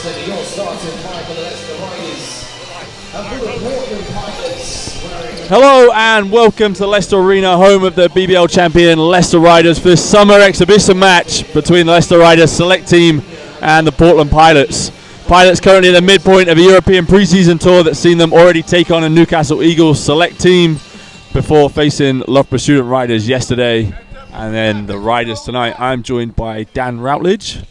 Robertson, your starting five for the Leicester Riders. And for the Portland Pilots, hello and welcome to the Leicester Arena, home of the BBL champion Leicester Riders for this summer exhibition match between the Leicester Riders select team and the Portland Pilots. Pilots currently at the midpoint of a European pre-season tour that's seen them already take on a Newcastle Eagles select team before facing Loughborough Student Riders yesterday and then the Riders tonight. I'm joined by Dan Routledge.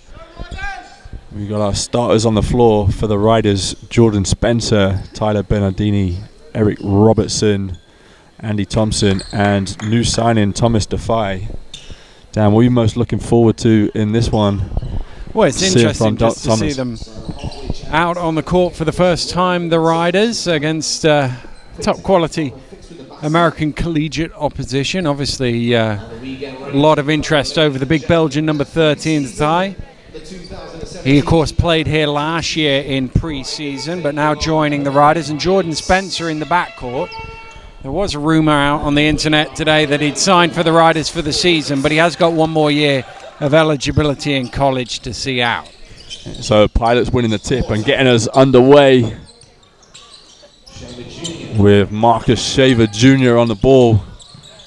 We've got our starters on the floor for the Riders: Jordan Spencer, Tyler Bernardini, Eric Robertson, Andy Thompson, and new signing Thomas Defy. Dan, what are you most looking forward to in this one? Well, it's interesting just to see them out on the court for the first time, the Riders, against top quality American collegiate opposition. Obviously, a lot of interest over the big Belgian number 13, Ty. He, of course, played here last year in pre-season, but now joining the Riders. And Jordan Spencer in the backcourt. There was a rumour out on the internet today that he'd signed for the Riders for the season, but he has got one more year of eligibility in college to see out. So Pilots winning the tip and getting us underway with Marcus Shaver Jr. on the ball.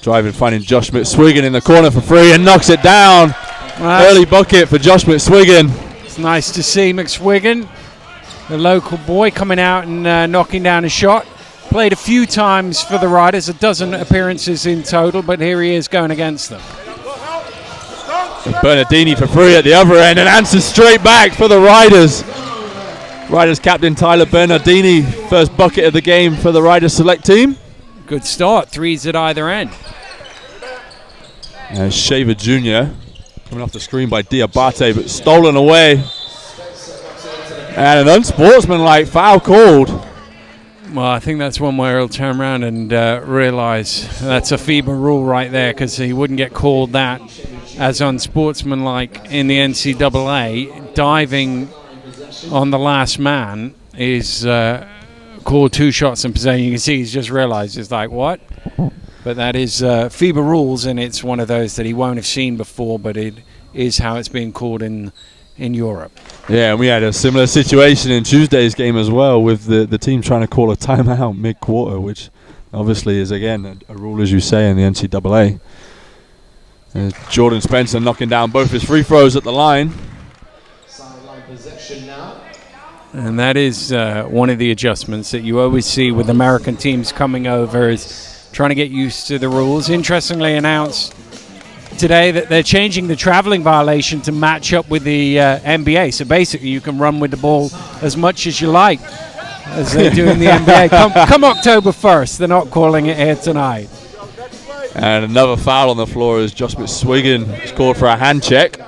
Driving, finding Josh McSwiggan in the corner for free and knocks it down. Early bucket for Josh McSwiggan. It's nice to see McSwiggan, the local boy, coming out and knocking down a shot. Played a few times for the Riders, a dozen appearances in total, but here he is going against them. Bernardini for free at the other end and answers straight back for the Riders. Riders captain Tyler Bernardini, first bucket of the game for the Riders select team. Good start, threes at either end. And Shaver Jr. coming off the screen by Diabate, but stolen away. And an unsportsmanlike foul called. Well, I think that's one where he'll turn around and realise that's a FIBA rule right there, because he wouldn't get called that as unsportsmanlike in the NCAA. Diving on the last man is called 2 shots in possession. You can see he's just realised, it's like, what? But that is FIBA rules, and it's one of those that he won't have seen before, but it is how it's being called in Europe. Yeah, and we had a similar situation in Tuesday's game as well, with the team trying to call a timeout mid-quarter, which obviously is, again, a rule, as you say, in the NCAA. Jordan Spencer knocking down both his free throws at the line. And that is one of the adjustments that you always see with American teams coming over, is trying to get used to the rules. Interestingly announced today that they're changing the traveling violation to match up with the NBA. So basically you can run with the ball as much as you like, as they do in the NBA. Come October 1st, they're not calling it here tonight. And another foul on the floor as Josh McSwiggan is called for a hand check.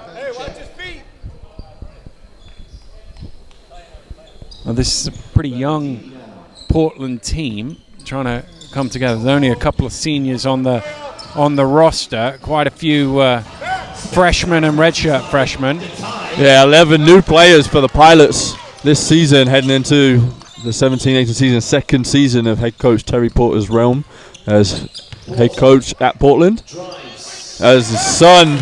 Well, this is a pretty young Portland team trying to come together. There's only a couple of seniors on the roster, quite a few freshmen and redshirt freshmen. Yeah, 11 new players for the Pilots this season, heading into the 17-18 season, second season of head coach Terry Porter's realm as head coach at Portland. As his son,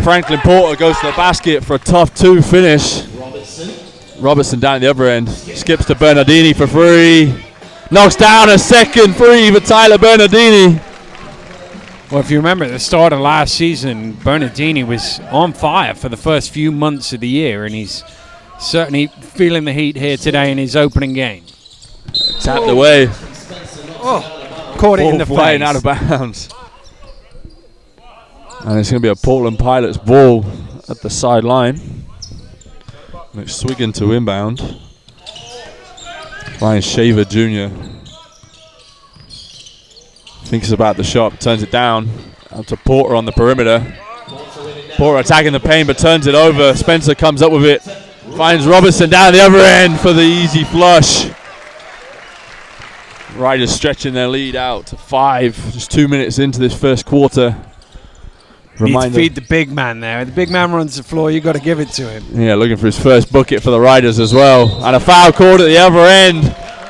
Franklin Porter, goes to the basket for a tough 2 finish. Robertson down at the other end, skips to Bernardini for free, knocks down a second free for Tyler Bernardini. Well, if you remember at the start of last season, Bernardini was on fire for the first few months of the year, and he's certainly feeling the heat here today in his opening game. Tapped away. Caught it in the flying face. Out of bounds. And it's going to be a Portland Pilots ball at the sideline. McSwiggan to inbound. Ryan Shaver Jr. thinks about the shot, turns it down. Out to Porter on the perimeter. Porter attacking the paint, but turns it over. Spencer comes up with it. Finds Robertson down the other end for the easy flush. Riders stretching their lead out to 5. Just 2 minutes into this first quarter. Need to feed the big man there. The big man runs the floor, you've got to give it to him. Yeah, looking for his first bucket for the Riders as well. And a foul called at the other end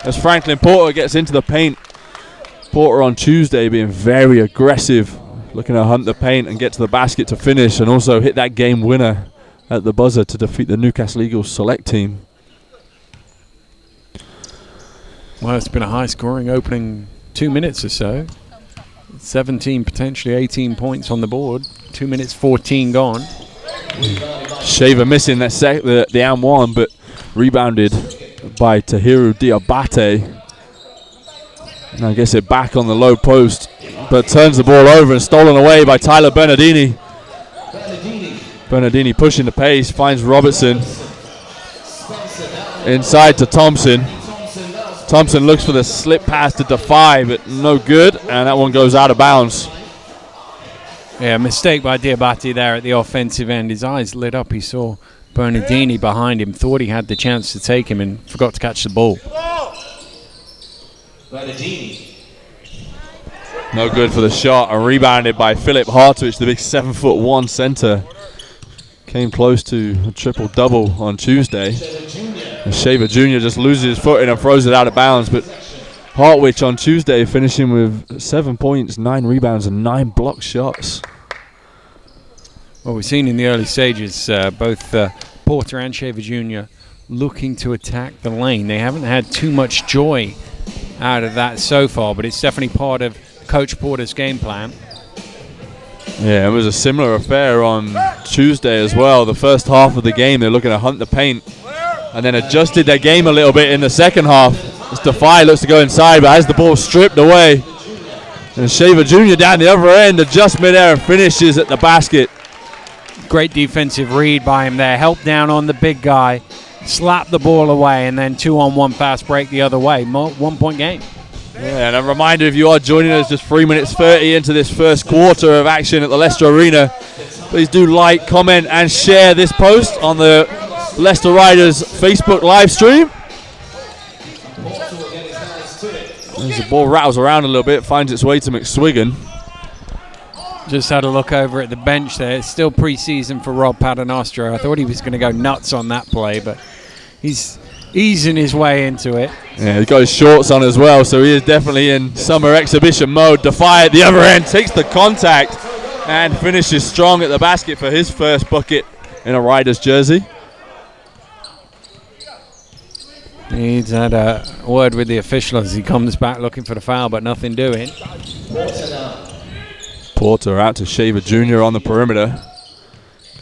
as Franklin Porter gets into the paint. Porter on Tuesday being very aggressive, looking to hunt the paint and get to the basket to finish, and also hit that game winner at the buzzer to defeat the Newcastle Eagles select team. Well, it's been a high-scoring opening 2 minutes or so. 17, potentially 18 points on the board. 2 minutes 14 gone. Shaver missing that the and one, but rebounded by Tahiru Diabate. Now gets it back on the low post, but turns the ball over and stolen away by Tyler Bernardini. Bernardini pushing the pace, finds Robertson. Inside to Thompson. Thompson looks for the slip pass to Defy, but no good, and that one goes out of bounds. Yeah, mistake by Diabate there at the offensive end. His eyes lit up. He saw Bernardini behind him, thought he had the chance to take him, and forgot to catch the ball. No good for the shot, and rebounded by Philip Hartwich, the big 7'1" center. Came close to a triple-double on Tuesday. And Shaver Jr. just loses his footing and throws it out of bounds, but Hartwich on Tuesday finishing with 7 points, 9 rebounds, and 9 blocked shots. Well, we've seen in the early stages both Porter and Shaver Jr. looking to attack the lane. They haven't had too much joy out of that so far, but it's definitely part of Coach Porter's game plan. Yeah, it was a similar affair on Tuesday as well. The first half of the game, they're looking to hunt the paint, and then adjusted their game a little bit in the second half. As Defy looks to go inside, but has the ball stripped away. And Shaver Jr. down the other end, adjusts midair and finishes at the basket. Great defensive read by him there. Help down on the big guy, slap the ball away, and then 2-on-1 fast break the other way. 1 point game. Yeah, and a reminder, if you are joining us just 3 minutes 30 into this first quarter of action at the Leicester Arena, please do like, comment, and share this post on the Leicester Riders Facebook live stream. As the ball rattles around a little bit, finds its way to McSwiggan. Just had a look over at the bench there. It's still pre-season for Rob Paternoster. I thought he was going to go nuts on that play, but he's easing his way into it. Yeah, he's got his shorts on as well, so he is definitely in summer exhibition mode. Defy at the other end takes the contact and finishes strong at the basket for his first bucket in a Riders jersey. He's had a word with the official as he comes back looking for the foul, but nothing doing. Porter out to Shaver Jr. on the perimeter.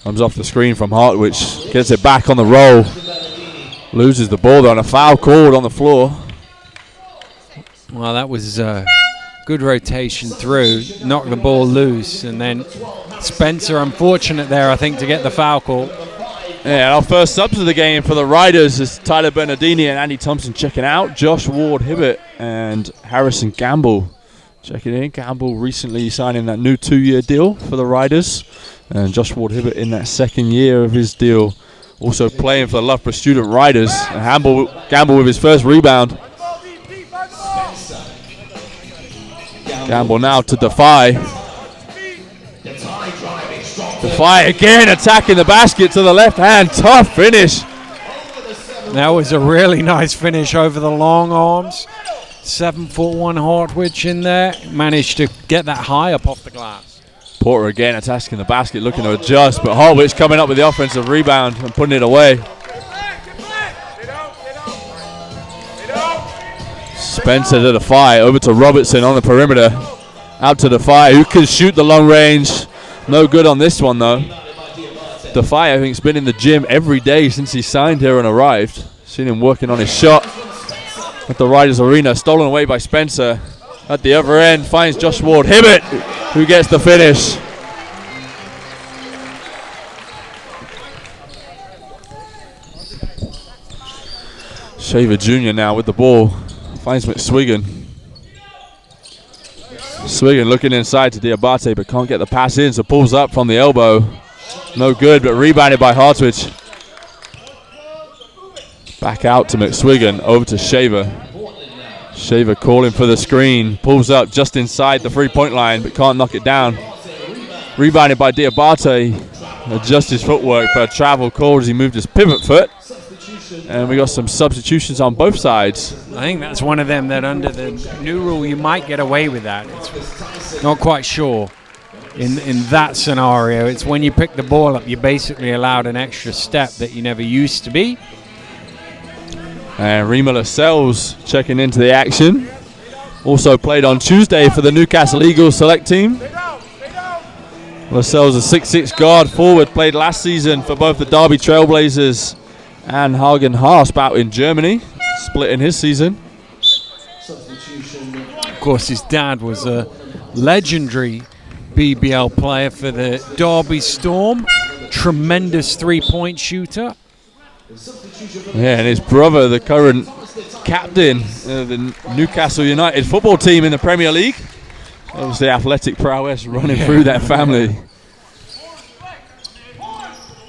Comes off the screen from Hartwich, gets it back on the roll. Loses the ball though, and a foul called on the floor. Well, that was good rotation through, knocked the ball loose, and then Spencer unfortunate there, I think, to get the foul call. Yeah, our first subs of the game for the Riders is Tyler Bernardini and Andy Thompson checking out. Josh Ward-Hibbert and Harrison Gamble checking in. Gamble recently signing that new 2-year deal for the Riders, and Josh Ward-Hibbert in that second year of his deal, also playing for the Loughborough Student Riders. And Gamble with his first rebound. Gamble now to Defy. Defy again attacking the basket to the left hand. Tough finish. That was a really nice finish over the long arms. 7'1" Hartwich in there. Managed to get that high up off the glass. Porter again attacking the basket, looking to adjust, but Hartwich coming up with the offensive rebound and putting it away. Spencer to Defy, over to Robertson on the perimeter. Out to Defy, who can shoot the long range. No good on this one though. Defy, I think, has been in the gym every day since he signed here and arrived. Seen him working on his shot at the Riders Arena. Stolen away by Spencer. At the other end, finds Josh Ward-Hibbert, who gets the finish. Shaver Jr. now with the ball. Finds McSwiggan. Swiggan looking inside to Diabate, but can't get the pass in, so pulls up from the elbow. No good, but rebounded by Hartwich. Back out to McSwiggan, over to Shaver. Shaver calling for the screen, pulls up just inside the three-point line, but can't knock it down. Rebounded by Diabate. Adjusts his footwork, but a travel called as he moved his pivot foot. And we got some substitutions on both sides. I think that's one of them that under the new rule you might get away with that. It's not quite sure in that scenario. It's when you pick the ball up, you're basically allowed an extra step that you never used to be. And Rima Lascelles checking into the action. Also played on Tuesday for the Newcastle Eagles select team. Lascelles, a 6'6" guard forward, played last season for both the Derby Trailblazers and Hagen Hasp out in Germany, splitting his season. Of course, his dad was a legendary BBL player for the Derby Storm. Tremendous three-point shooter. Yeah, and his brother, the current captain of the Newcastle United football team in the Premier League. Obviously, athletic prowess running through that family.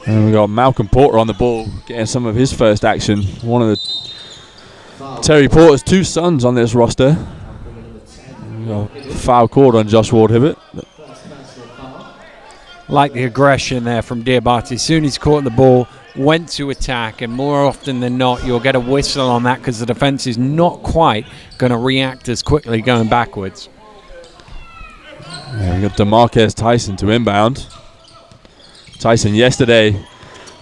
And we got Malcolm Porter on the ball, getting some of his first action. One of the Terry Porter's 2 sons on this roster. Foul called on Josh Ward-Hibbert. Like the aggression there from Diabate. As soon as he caught the ball, went to attack, and more often than not, you'll get a whistle on that because the defense is not quite going to react as quickly going backwards. Yeah, we got DeMarquez Tyson to inbound. Tyson yesterday,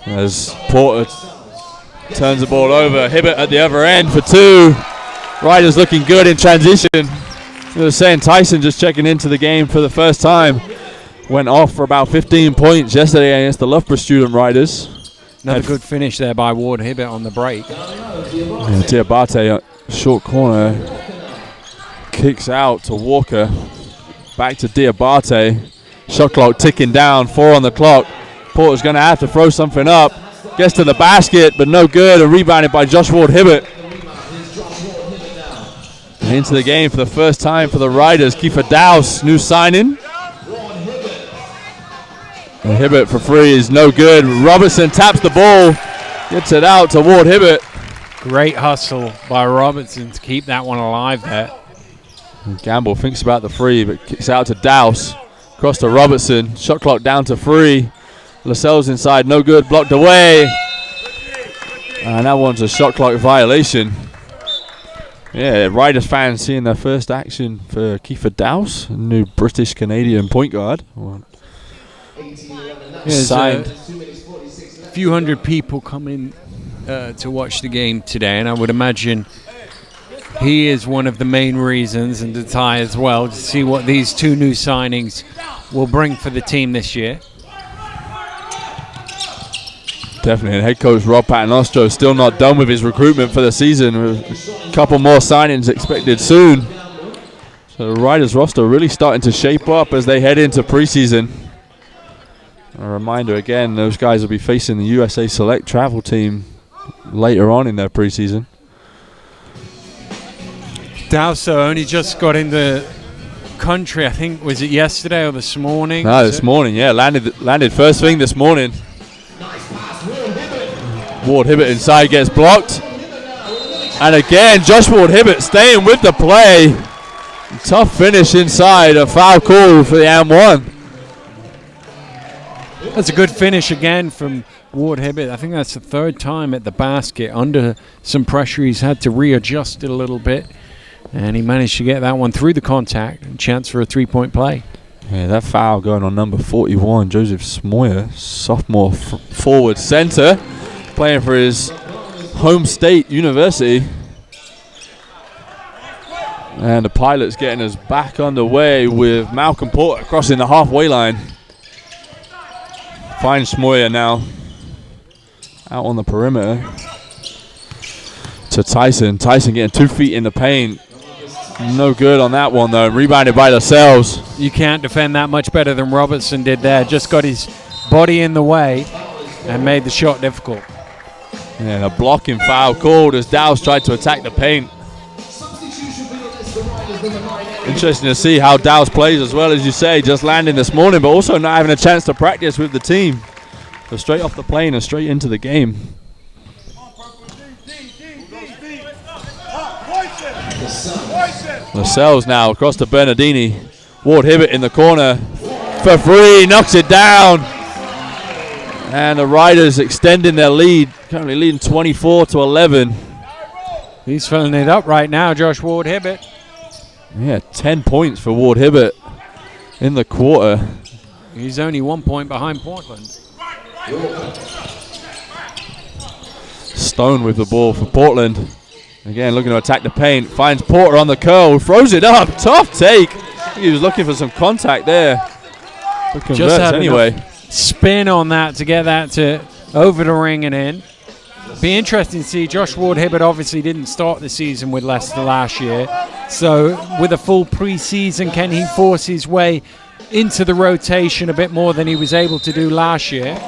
as Porter turns the ball over. Hibbert at the other end for 2. Riders looking good in transition. I was saying Tyson just checking into the game for the first time. Went off for about 15 points yesterday against the Loughborough student Riders. Another good finish there by Ward-Hibbert on the break. Yeah, Diabate, short corner, kicks out to Walker. Back to Diabate. Shot clock ticking down, 4 on the clock. Porter's going to have to throw something up. Gets to the basket, but no good. And rebounded by Josh Ward-Hibbert. Into the game for the first time for the Riders. Kiefer Dowse, new signing. And Hibbert for 3 is no good. Robertson taps the ball. Gets it out to Ward-Hibbert. Great hustle by Robertson to keep that one alive there. And Gamble thinks about the 3, but kicks out to Dowse. Across to Robertson. Shot clock down to 3. Lascelles inside, no good. Blocked away. And that one's a shot clock violation. Yeah, Riders fans seeing their first action for Kiefer Dowse, a new British-Canadian point guard. Signed. A few hundred people coming to watch the game today, and I would imagine he is one of the main reasons, and Detai as well, to see what these 2 new signings will bring for the team this year. Definitely, and head coach Rob Paternostro still not done with his recruitment for the season, with a couple more signings expected soon. So the Riders roster really starting to shape up as they head into preseason. A reminder again, those guys will be facing the USA Select travel team later on in their preseason. Dowse only just got in the country, I think, was it yesterday or this morning? No, this morning, yeah, landed first thing this morning. Ward-Hibbert inside gets blocked. And again, Josh Ward-Hibbert staying with the play. Tough finish inside, a foul call for the and 1. That's a good finish again from Ward-Hibbert. I think that's the 3rd time at the basket. Under some pressure, he's had to readjust it a little bit. And he managed to get that one through the contact and chance for a 3-point play. Yeah, that foul going on number 41, Joseph Smoyer, sophomore forward center, playing for his home state university. And the Pilots getting us back underway with Malcolm Porter crossing the halfway line. Finds Smoyer now out on the perimeter to Tyson. Tyson getting 2 feet in the paint. No good on that one, though. Rebounded by Lascelles. You can't defend that much better than Robertson did there. Just got his body in the way and made the shot difficult. Yeah, a blocking foul called as Dowse tried to attack the paint. Interesting to see how Dowse plays as well, as you say, just landing this morning, but also not having a chance to practice with the team. So straight off the plane and straight into the game. Lascelles now across to Bernardini. Ward-Hibbert in the corner for 3, knocks it down. And the Riders extending their lead, currently leading 24-11. He's filling it up right now, Josh Ward-Hibbert. Yeah, 10 points for Ward-Hibbert in the quarter. He's only 1 point behind Portland. Stone with the ball for Portland. Again, looking to attack the paint. Finds Porter on the curl. Throws it up. Tough take. I think he was looking for some contact there. But just had anyway. Spin on that to get that to over the ring and in. Be interesting to see. Josh Ward-Hibbert obviously didn't start the season with Leicester last year. So with a full pre-season, can he force his way into the rotation a bit more than he was able to do last year?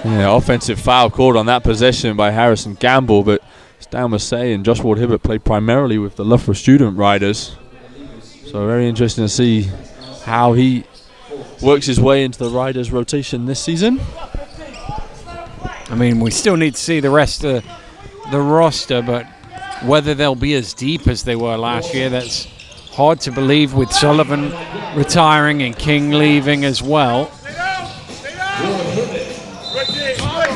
Yeah, offensive foul called on that possession by Harrison Gamble, but as Dan was saying, Josh Ward-Hibbert played primarily with the Loughborough Student Riders. So very interesting to see how he works his way into the Riders rotation this season. I mean, we still need to see the rest of the roster, but whether they'll be as deep as they were last year, that's hard to believe with Sullivan retiring and King leaving as well.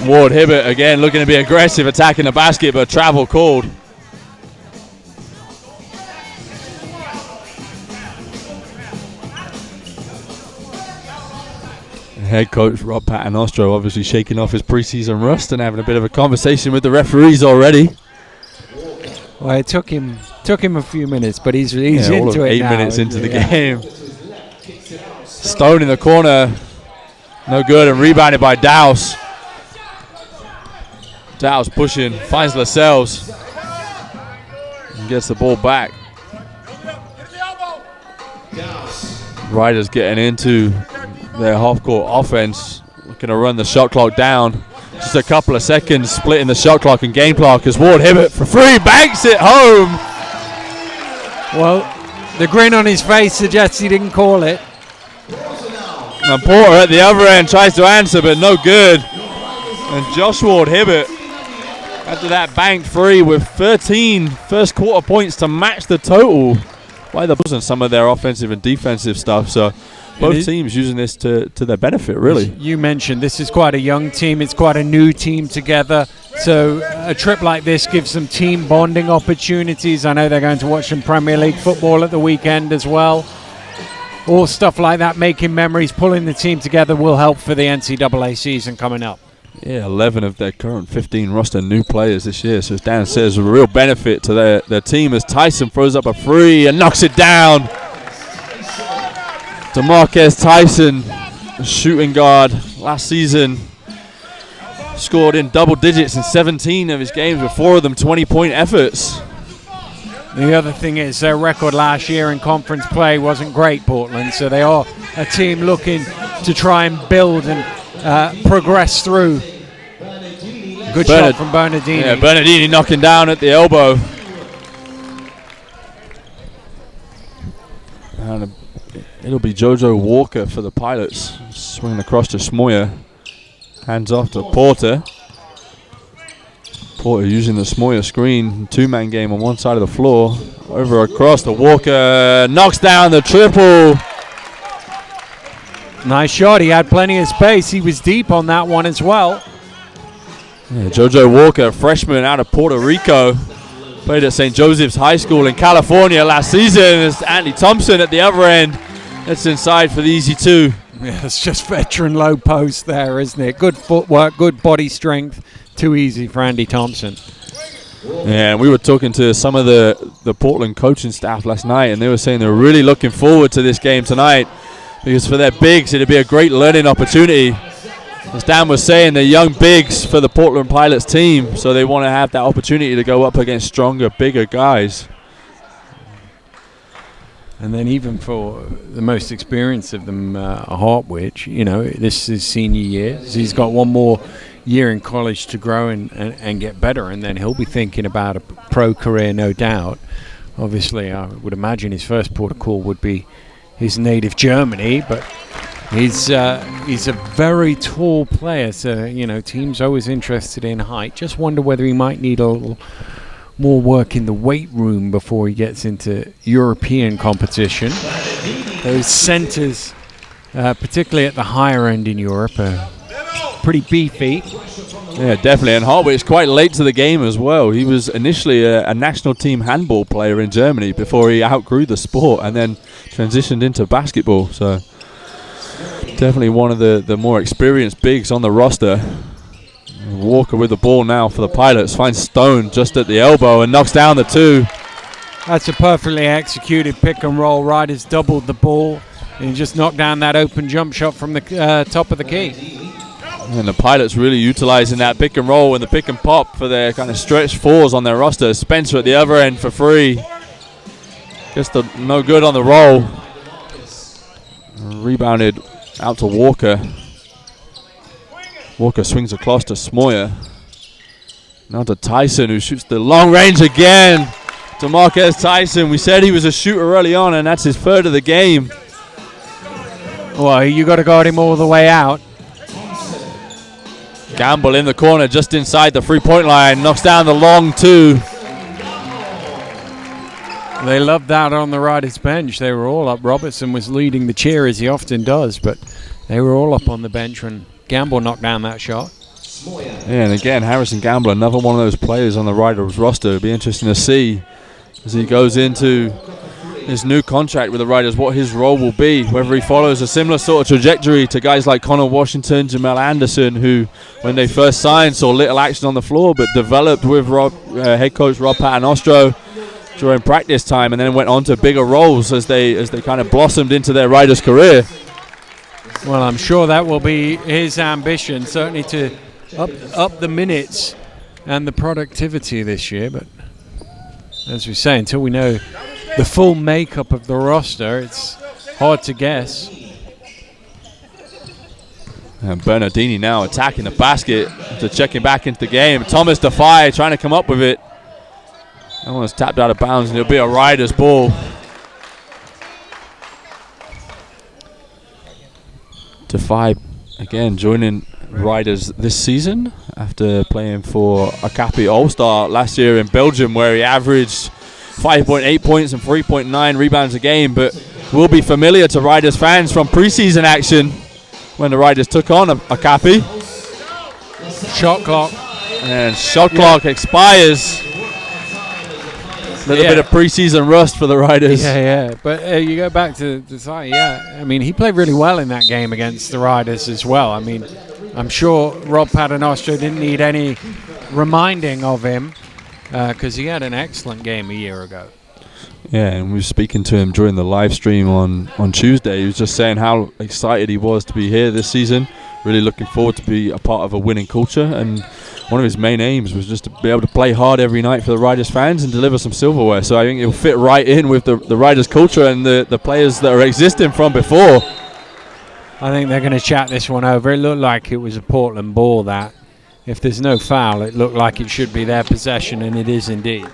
Ward-Hibbert again looking to be aggressive, attacking the basket, but travel called. Head coach Rob Paternostro obviously shaking off his preseason rust and having a bit of a conversation with the referees already. Well, it took him a few minutes, but he's into all of it 8 now. minutes into the game. Stone in the corner, no good, and rebounded by Dowse. Dowse pushing, finds Lascelles, and gets the ball back. Riders getting into their half-court offense, looking to run the shot clock down. Just a couple of seconds, splitting the shot clock and game clock as Ward-Hibbert for free banks it home. Well, the grin on his face suggests he didn't call it. And Porter at the other end tries to answer, but no good. And Josh Ward-Hibbert, after that banked free with 13 first quarter points to match the total. Why there wasn't some of their offensive and defensive stuff, so both teams using this to their benefit, really. You mentioned this is quite a young team. It's quite a new team together. So a trip like this gives them team bonding opportunities. I know they're going to watch some Premier League football at the weekend as well. All stuff like that, making memories, pulling the team together will help for the NCAA season coming up. Yeah, 11 of their current 15 roster new players this year. So as Dan says, a real benefit to their team as Tyson throws up a free and knocks it down. DeMarquez Tyson, the shooting guard last season, scored in double digits in 17 of his games with 4 of them 20-point efforts. The other thing is their record last year in conference play wasn't great, Portland, so they are a team looking to try and build and progress through. Good shot from Bernardini. Yeah, Bernardini knocking down at the elbow. And it'll be JoJo Walker for the Pilots. Swinging across to Smoyer. Hands off to Porter. Porter using the Smoyer screen. Two-man game on one side of the floor. Over across to Walker. Knocks down the triple. Nice shot. He had plenty of space. He was deep on that one as well. Yeah, JoJo Walker, freshman out of Puerto Rico. Played at St. Joseph's High School in California last season. It's Andy Thompson at the other end. That's inside for the easy two. Yeah, it's just veteran low post there, isn't it? Good footwork, good body strength. Too easy for Andy Thompson. Yeah, and we were talking to some of the Portland coaching staff last night, and they were saying they're really looking forward to this game tonight because for their bigs, it'd be a great learning opportunity. As Dan was saying, they're young bigs for the Portland Pilots team, so they want to have that opportunity to go up against stronger, bigger guys. And then even for the most experienced of them, Hartwich, you know, this is senior year. So he's got one more year in college to grow and get better, and then he'll be thinking about a pro career, no doubt. Obviously, I would imagine his first port of call would be his native Germany, but he's a very tall player, so, you know, teams always interested in height. Just wonder whether he might need a little more work in the weight room before he gets into European competition. Those centres, particularly at the higher end in Europe, are pretty beefy. Yeah, definitely. And Hartwich quite late to the game as well. He was initially a national team handball player in Germany before he outgrew the sport and then transitioned into basketball. So definitely one of the more experienced bigs on the roster. Walker with the ball now for the Pilots. Finds Stone just at the elbow and knocks down the 2. That's a perfectly executed pick and roll. Riders doubled the ball and just knocked down that open jump shot from the top of the key. And the Pilots really utilizing that pick and roll and the pick and pop for their kind of stretch 4s on their roster. Spencer at the other end for free. Just no good on the roll. Rebounded out to Walker. Walker swings across to Smoyer. Now to Tyson, who shoots the long range again. DeMarquez Tyson. We said he was a shooter early on, and that's his 3rd of the game. Well, you got to guard him all the way out. Gamble in the corner, just inside the 3-point line. Knocks down the long 2. They loved that on the Riders bench. They were all up. Robertson was leading the cheer, as he often does, but they were all up on the bench when Gamble knocked down that shot. Yeah, and again, Harrison Gamble, another one of those players on the Riders roster. It'll be interesting to see as he goes into his new contract with the Riders what his role will be, whether he follows a similar sort of trajectory to guys like Connor Washington, Jamel Anderson, who when they first signed saw little action on the floor but developed with head coach Rob Paternostro during practice time, and then went on to bigger roles as they kind of blossomed into their Riders career. Well, I'm sure that will be his ambition, certainly to up the minutes and the productivity this year, but as we say, until we know the full makeup of the roster, it's hard to guess. And Bernardini now attacking the basket to checking back into the game. Thomas Defy trying to come up with it. That one's tapped out of bounds, and it'll be a Riders ball. Defy again joining Riders this season after playing for Akapi All-Star last year in Belgium, where he averaged 5.8 points and 3.9 rebounds a game, but will be familiar to Riders fans from preseason action when the Riders took on Akapi. Shot clock. And shot clock expires. A little bit of preseason rust for the Riders. Yeah. But you go back to the side, I mean, he played really well in that game against the Riders as well. I mean, I'm sure Rob Paternostro didn't need any reminding of him because he had an excellent game a year ago. Yeah, and we were speaking to him during the live stream on Tuesday. He was just saying how excited he was to be here this season. Really looking forward to be a part of a winning culture, and one of his main aims was just to be able to play hard every night for the Riders fans and deliver some silverware. So I think it'll fit right in with the Riders culture and the players that are existing from before. I think they're going to chat this one over. It looked like it was a Portland ball that. If there's no foul, it looked like it should be their possession, and it is indeed.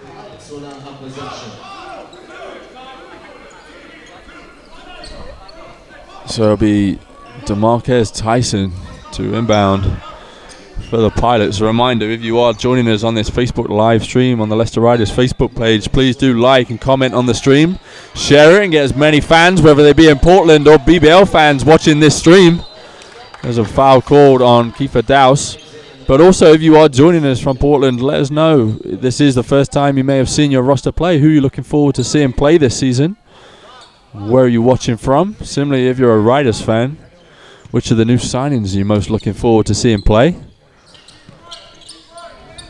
So it'll be DeMarquez Tyson to inbound for the Pilots. A reminder, if you are joining us on this Facebook live stream on the Leicester Riders Facebook page, please do like and comment on the stream. Share it and get as many fans, whether they be in Portland or BBL fans, watching this stream. There's a foul called on Kiefer Dowse. But also, if you are joining us from Portland, let us know. This is the first time you may have seen your roster play. Who are you looking forward to seeing play this season? Where are you watching from? Similarly, if you're a Riders fan, which of the new signings are you most looking forward to seeing play?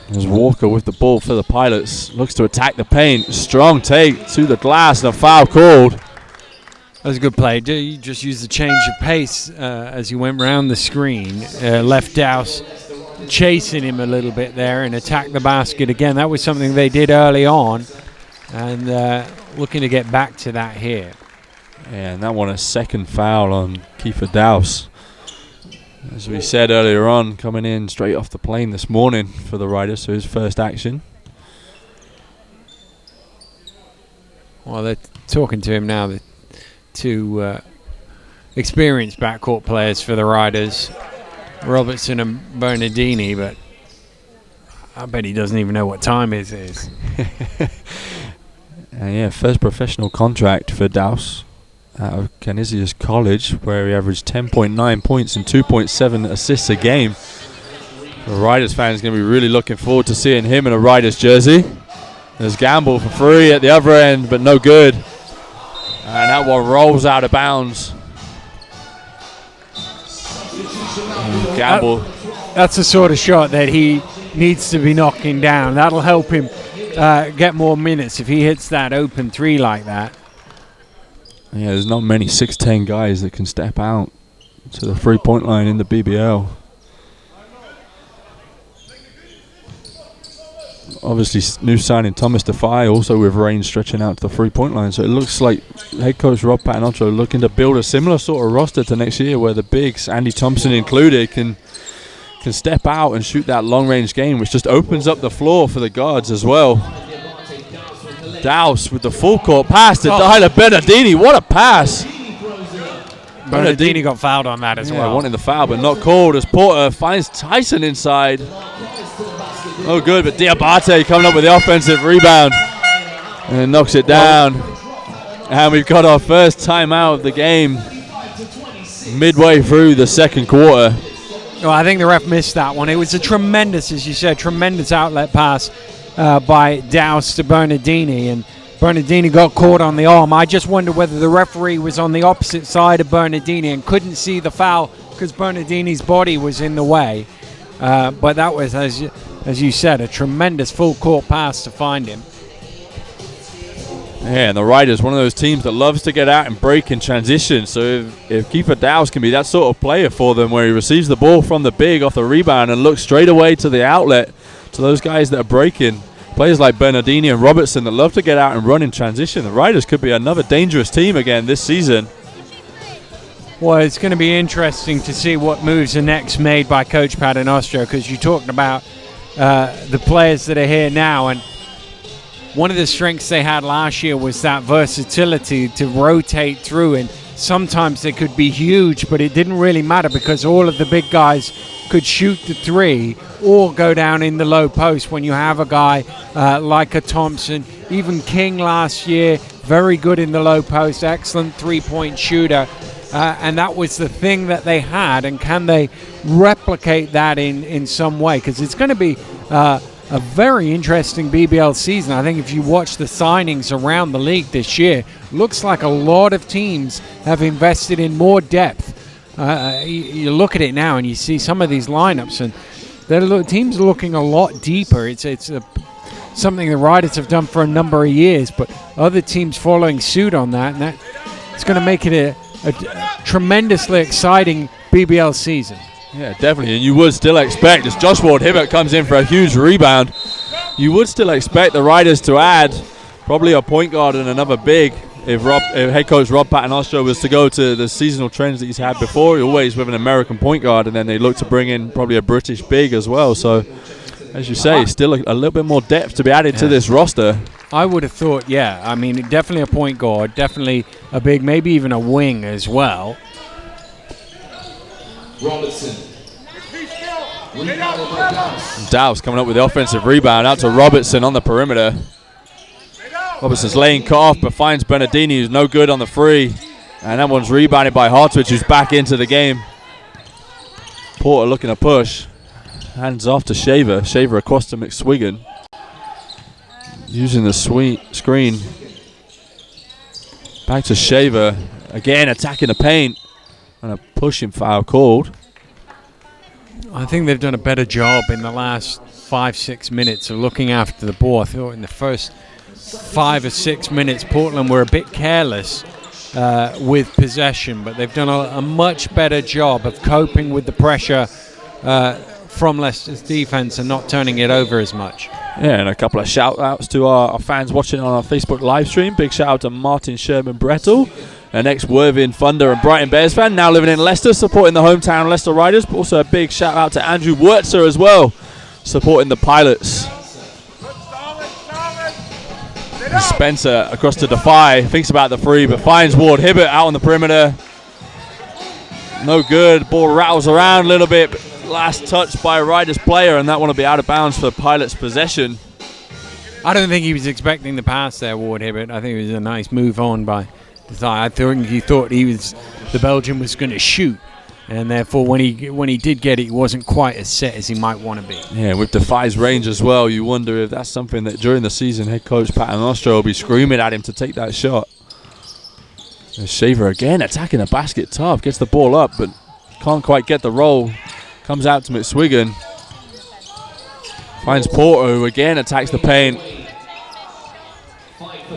There's Walker with the ball for the Pilots. Looks to attack the paint. Strong take to the glass and a foul called. That was a good play. You just used the change of pace as he went round the screen. Left Dowse chasing him a little bit there and attacked the basket again. That was something they did early on, and looking to get back to that here. Yeah, and that one a second foul on Kiefer Dowse. As we said earlier on, coming in straight off the plane this morning for the Riders, so his first action. Well, they're talking to him now, the two experienced backcourt players for the Riders, Robertson and Bernardini, but I bet he doesn't even know what time it is. Yeah, first professional contract for Dowse out of Canisius College, where he averaged 10.9 points and 2.7 assists a game. The Riders fans are going to be really looking forward to seeing him in a Riders jersey. There's Gamble for free at the other end, but no good. And that one rolls out of bounds. Gamble. that's the sort of shot that he needs to be knocking down. That'll help him get more minutes if he hits that open three like that. Yeah, there's not many 6'10" guys that can step out to the three-point line in the BBL. Obviously, new signing Thomas Defy, also with range stretching out to the three-point line. So it looks like head coach Rob Patanotto looking to build a similar sort of roster to next year, where the bigs, Andy Thompson included, can step out and shoot that long-range game, which just opens up the floor for the guards as well. Douse with the full-court pass to Tyler Bernardini. What a pass! Bernardini got fouled on that as well. Wanting the foul, but not called as Porter finds Tyson inside. Oh, good, but Diabate coming up with the offensive rebound and knocks it down. And we've got our first timeout of the game midway through the second quarter. Oh, I think the ref missed that one. It was a tremendous, as you said, tremendous outlet pass by Douse to Bernardini, and Bernardini got caught on the arm. I just wonder whether the referee was on the opposite side of Bernardini and couldn't see the foul because Bernardini's body was in the way. But that was, as you said, a tremendous full-court pass to find him. Yeah, and the Riders, one of those teams that loves to get out and break in transition. So if Kiefer Douse can be that sort of player for them, where he receives the ball from the big off the rebound and looks straight away to the outlet, to those guys that are breaking, players like Bernardini and Robertson that love to get out and run in transition, the Riders could be another dangerous team again this season. Well, it's going to be interesting to see what moves are next made by Coach Paternoster, because you talked about the players that are here now, and one of the strengths they had last year was that versatility to rotate through, and sometimes they could be huge, but it didn't really matter because all of the big guys could shoot the three or go down in the low post when you have a guy like a Thompson. Even King last year, very good in the low post, excellent three-point shooter. And that was the thing that they had, and can they replicate that in some way? Because it's going to be a very interesting BBL season. I think if you watch the signings around the league this year, looks like a lot of teams have invested in more depth. You look at it now and you see some of these lineups, and teams are looking a lot deeper. It's something the Riders have done for a number of years, but other teams following suit on that, and it's going to make it a tremendously exciting BBL season. Yeah, definitely, and you would still expect, as Josh Ward-Hibbert comes in for a huge rebound, you would still expect the Riders to add probably a point guard and another big if head coach Rob Paternoster was to go to the seasonal trends that he's had before, always with an American point guard, and then they look to bring in probably a British big as well. So, as you say, still a little bit more depth to be added to this roster. I would have thought, I mean, definitely a point guard, definitely a big, maybe even a wing as well. Robertson. Douse coming up with the offensive rebound out to Robertson on the perimeter. Robertson's laying cut off, but finds Bernardini, who's no good on the free. And that one's rebounded by Hartwich, who's back into the game. Porter looking to push. Hands off to Shaver. Shaver across to McSwiggan. Using the screen. Back to Shaver. Again attacking the paint. And a pushing foul called. I think they've done a better job in the last 5-6 minutes of looking after the ball. I thought in the first 5 or 6 minutes, Portland were a bit careless with possession, but they've done a much better job of coping with the pressure from Leicester's defense and not turning it over as much. Yeah, and a couple of shout-outs to our fans watching on our Facebook live stream. Big shout-out to Martin Sherman-Brettel, an ex-Worthing Thunder and Brighton Bears fan, now living in Leicester, supporting the hometown Leicester Riders, but also a big shout-out to Andrew Wurtzer as well, supporting the Pilots. And Spencer across to Defy, thinks about the free, but finds Ward-Hibbert out on the perimeter. No good, ball rattles around a little bit, last touch by a Riders player, and that one will be out of bounds for the Pilots' possession. I don't think he was expecting the pass there, Ward-Hibbert. I think it was a nice move on by Defy. I think he thought the Belgian was going to shoot, and therefore when he did get it, he wasn't quite as set as he might want to be. Yeah, with Defy's range as well, you wonder if that's something that during the season head coach Paternoster will be screaming at him to take that shot. There's Shaver again attacking the basket tough, gets the ball up, but can't quite get the roll. Comes out to McSwiggan. Finds Porter, who again attacks the paint.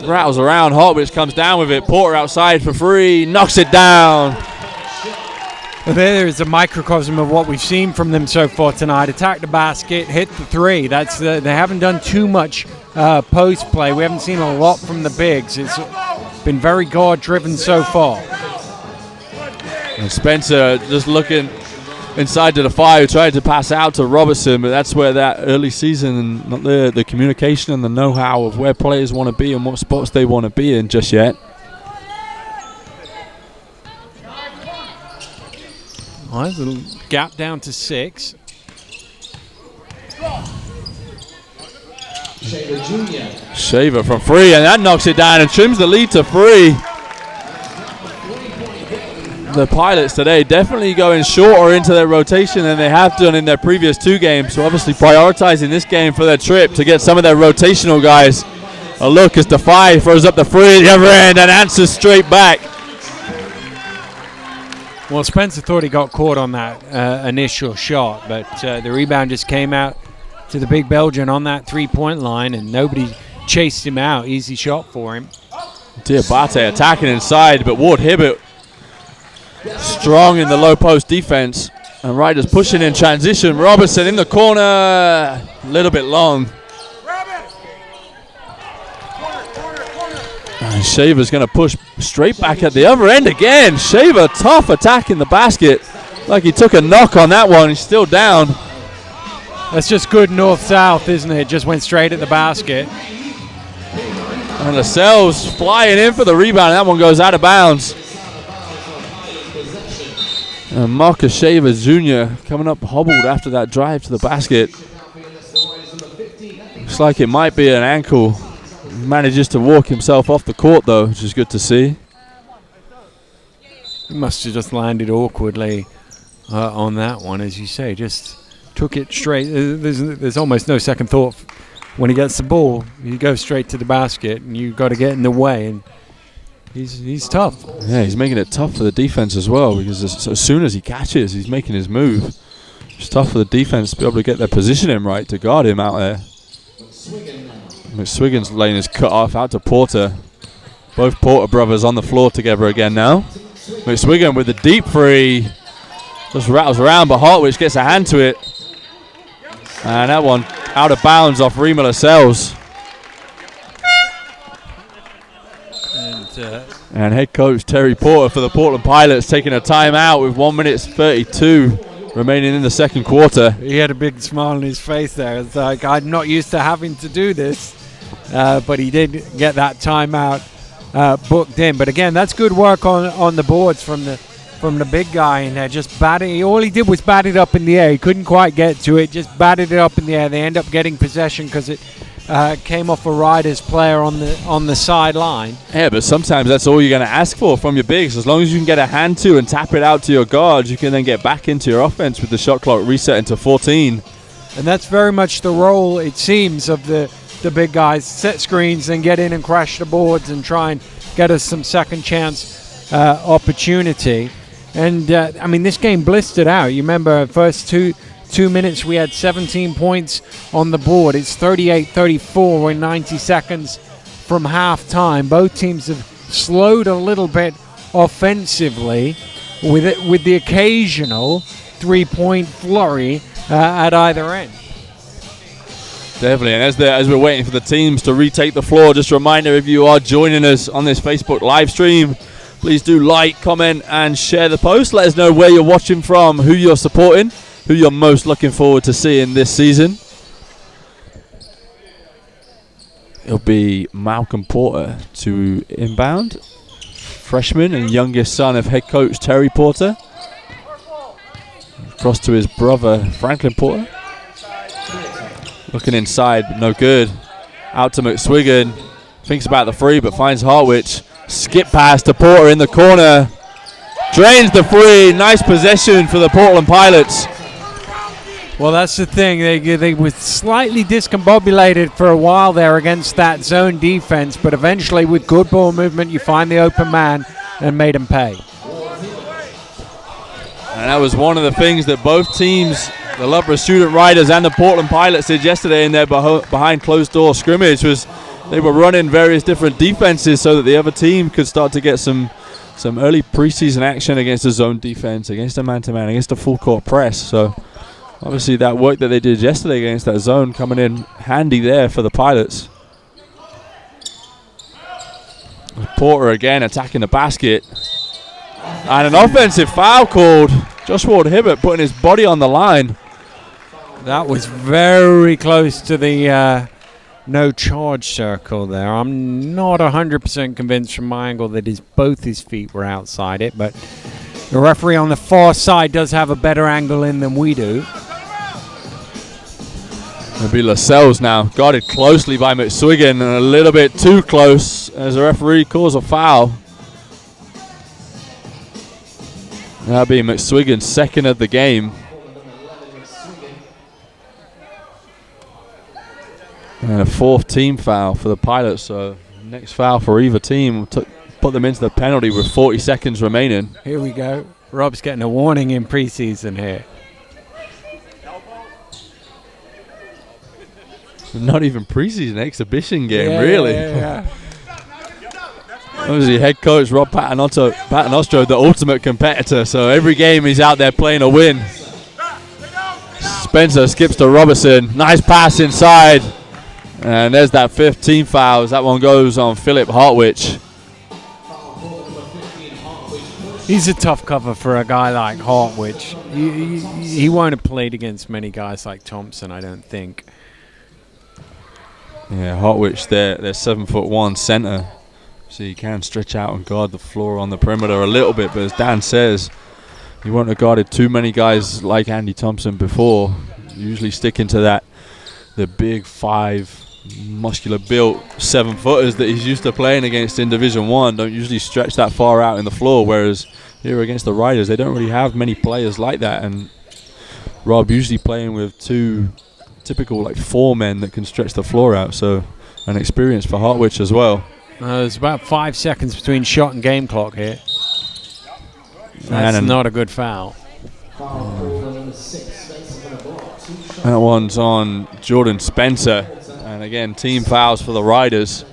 Rattles around. Hartwich comes down with it. Porter outside for three. Knocks it down. There is a microcosm of what we've seen from them so far tonight. Attack the basket, hit the three. They haven't done too much post play. We haven't seen a lot from the bigs. It's been very guard driven so far. And Spencer just looking inside to the five, tried to pass out to Robertson, but that's where that early season and not the communication and the know-how of where players want to be and what spots they want to be in just yet. All right, little gap down to 6. Shaver from three, and that knocks it down and trims the lead to 3. The Pilots today definitely going shorter into their rotation than they have done in their previous 2 games. So obviously prioritizing this game for their trip to get some of their rotational guys. A look as Defy throws up the 3 at the other end and answers straight back. Well, Spencer thought he got caught on that initial shot, but the rebound just came out to the big Belgian on that 3-point line, and nobody chased him out. Easy shot for him. Diabate attacking inside, but Ward Hibbert strong in the low post defense. And Riders pushing in transition. Robertson in the corner, a little bit long. And Shaver's going to push straight back at the other end again. Shaver, tough attack in the basket. Like he took a knock on that one. He's still down. That's just good north-south, isn't it? Just went straight at the basket. And Lascelles flying in for the rebound. That one goes out of bounds. And Marcus Shaver Jr. coming up hobbled after that drive to the basket. Looks like it might be an ankle. Manages to walk himself off the court though, which is good to see. He must have just landed awkwardly on that one, as you say. Just took it straight. There's almost no second thought when he gets the ball. You go straight to the basket, and you've got to get in the way. And he's tough. Yeah, he's making it tough for the defense as well, because as soon as he catches, he's making his move. It's tough for the defense to be able to get their positioning right to guard him out there. McSwiggan's lane is cut off out to Porter. Both Porter brothers on the floor together again now. McSwiggan with the deep 3. Just rattles around, but Hartwich gets a hand to it. And that one out of bounds off Rima Lascelles. And head coach Terry Porter for the Portland Pilots taking a timeout with 1:32 remaining in the second quarter. He had a big smile on his face there. It's like, I'm not used to having to do this. But he did get that timeout booked in. But again, that's good work on the boards from the big guy in there. Just batting. All he did was bat it up in the air. He couldn't quite get to it. Just batted it up in the air. They end up getting possession because it came off a Riders player on the sideline. Yeah, but sometimes that's all you're going to ask for from your bigs. As long as you can get a hand to and tap it out to your guards, you can then get back into your offense with the shot clock reset into 14. And that's very much the role, it seems, of the big guys. Set screens and get in and crash the boards and try and get us some second chance opportunity. And, I mean, this game blistered out. You remember first two minutes we had 17 points on the board. It's 38-34. We're 90 seconds from halftime. Both teams have slowed a little bit offensively with the occasional three-point flurry at either end. Definitely, and as we're waiting for the teams to retake the floor, just a reminder, if you are joining us on this Facebook live stream, please do like, comment, and share the post. Let us know where you're watching from, who you're supporting, who you're most looking forward to seeing this season. It'll be Malcolm Porter to inbound, freshman and youngest son of head coach Terry Porter. Across to his brother Franklin Porter. Looking inside, but no good. Out to McSwiggan. Thinks about the 3, but finds Hartwich. Skip pass to Porter in the corner. Drains the 3. Nice possession for the Portland Pilots. Well, that's the thing. They were slightly discombobulated for a while there against that zone defense, but eventually with good ball movement, you find the open man and made him pay. And that was one of the things that both teams, the Loughborough Student Riders and the Portland Pilots, did yesterday in their behind closed door scrimmage. Was they were running various different defenses so that the other team could start to get some early preseason action against the zone defense, against the man-to-man, against the full court press. So obviously that work that they did yesterday against that zone coming in handy there for the Pilots. Porter again attacking the basket. And an offensive foul called. Josh Ward-Hibbert putting his body on the line. That was very close to the no charge circle there. I'm not 100% convinced from my angle that both his feet were outside it, but the referee on the far side does have a better angle in than we do. It'll be Lascelles now, guarded closely by McSwiggan and a little bit too close as the referee calls a foul. That'll be McSwiggan's second of the game. And a fourth team foul for the Pilots, so next foul for either team will put them into the penalty with 40 seconds remaining. Here we go. Rob's getting a warning in preseason here. Not even preseason, exhibition game, really. Yeah. Obviously, head coach Rob Paternostro, the ultimate competitor, so every game he's out there playing a win. Spencer skips to Robertson. Nice pass inside. And there's that fifth team foul as that one goes on Philip Hartwich. He's a tough cover for a guy like Hartwich. He won't have played against many guys like Thompson, I don't think. Yeah, Hartwich, they're 7'1" center. So he can stretch out and guard the floor on the perimeter a little bit, but as Dan says, he won't have guarded too many guys like Andy Thompson before. Usually sticking to the big 5 muscular built 7-footers that he's used to playing against in Division 1 don't usually stretch that far out in the floor, whereas here against the Riders they don't really have many players like that, and Rob usually playing with 2 typical like 4 men that can stretch the floor out, so an experience for Hartwich as well. There's about 5 seconds between shot and game clock here. That's not a good foul. That one's on Jordan Spencer. And again, team fouls for the Riders.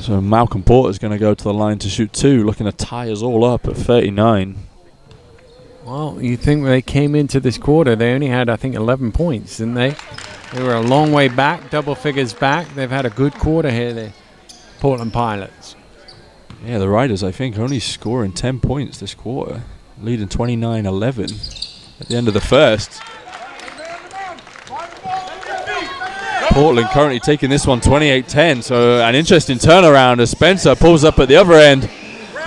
So Malcolm Porter's going to go to the line to shoot 2, looking to tie us all up at 39. Well, you think they came into this quarter, they only had, I think, 11 points, didn't they? They were a long way back, double figures back. They've had a good quarter here, the Portland Pilots. Yeah, the Riders, I think, only scoring 10 points this quarter, leading 29-11 at the end of the first. Portland currently taking this one 28-10, so an interesting turnaround as Spencer pulls up at the other end.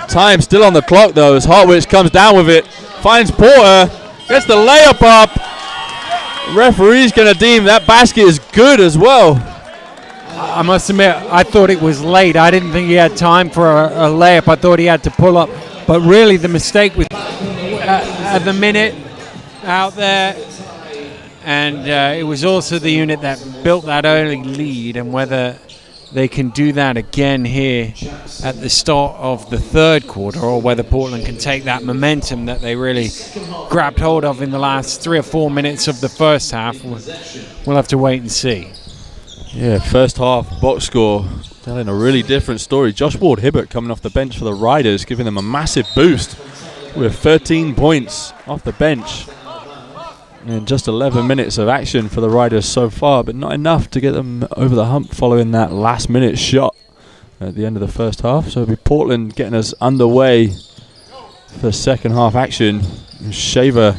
Time still on the clock, though, as Hartwich comes down with it, finds Porter, gets the layup up. Referee's going to deem that basket is good as well. I must admit, I thought it was late. I didn't think he had time for a layup. I thought he had to pull up. But really, the mistake was at the minute out there. And it was also the unit that built that early lead, and whether they can do that again here at the start of the third quarter, or whether Portland can take that momentum that they really grabbed hold of in the last 3 or 4 minutes of the first half. We'll have to wait and see. Yeah, first half box score telling a really different story. Josh Ward-Hibbert coming off the bench for the Riders, giving them a massive boost with 13 points off the bench. And just 11 minutes of action for the Riders so far, but not enough to get them over the hump following that last-minute shot at the end of the first half. So it'll be Portland getting us underway for second half action. Shaver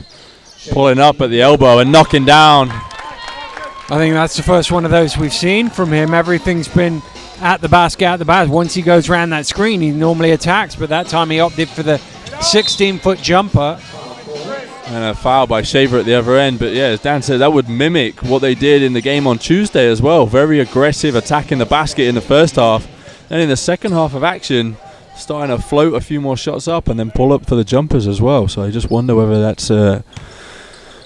pulling up at the elbow and knocking down. I think that's the first one of those we've seen from him. Everything's been at the basket. Once he goes around that screen, he normally attacks, but that time he opted for the 16-foot jumper. And a foul by Shaver at the other end. But yeah, as Dan said, that would mimic what they did in the game on Tuesday as well. Very aggressive attacking the basket in the first half. And in the second half of action, starting to float a few more shots up and then pull up for the jumpers as well. So I just wonder whether that's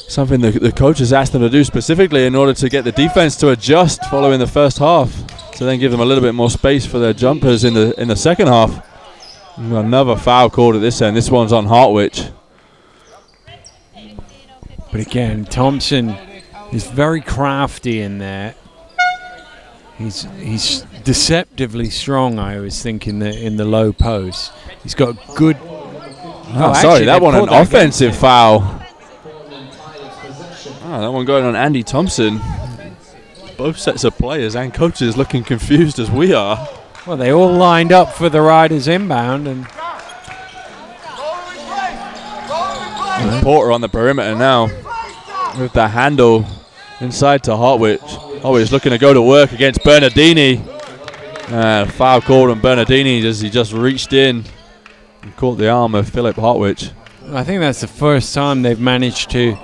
something the coach has asked them to do specifically in order to get the defense to adjust following the first half, to then give them a little bit more space for their jumpers in the second half. Another foul called at this end. This one's on Hartwich. But again, Thompson is very crafty in there. He's deceptively strong, I always think, in the low post. He's got good... sorry, that one an offensive foul. That one going on Andy Thompson. Both sets of players and coaches looking confused as we are. Well, they all lined up for the Riders inbound. And Porter on the perimeter now with the handle inside to Hartwich. Hartwich looking to go to work against Bernardini. Foul called on Bernardini as he just reached in and caught the arm of Philip Hartwich. I think that's the first time they've managed to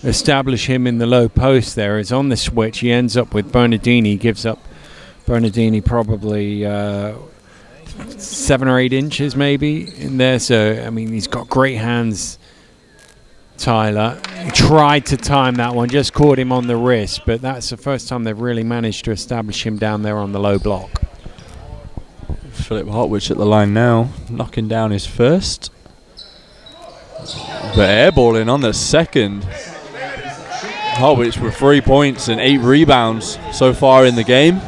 establish him in the low post there. Is on the switch. He ends up with Bernardini, gives up Bernardini probably 7 or 8 inches maybe in there. So, I mean, he's got great hands, Tyler. He tried to time that one, just caught him on the wrist, but that's the first time they've really managed to establish him down there on the low block. Philip Hartwich at the line now, knocking down his first. But airballing on the second. Hartwich with 3 points and 8 rebounds so far in the game.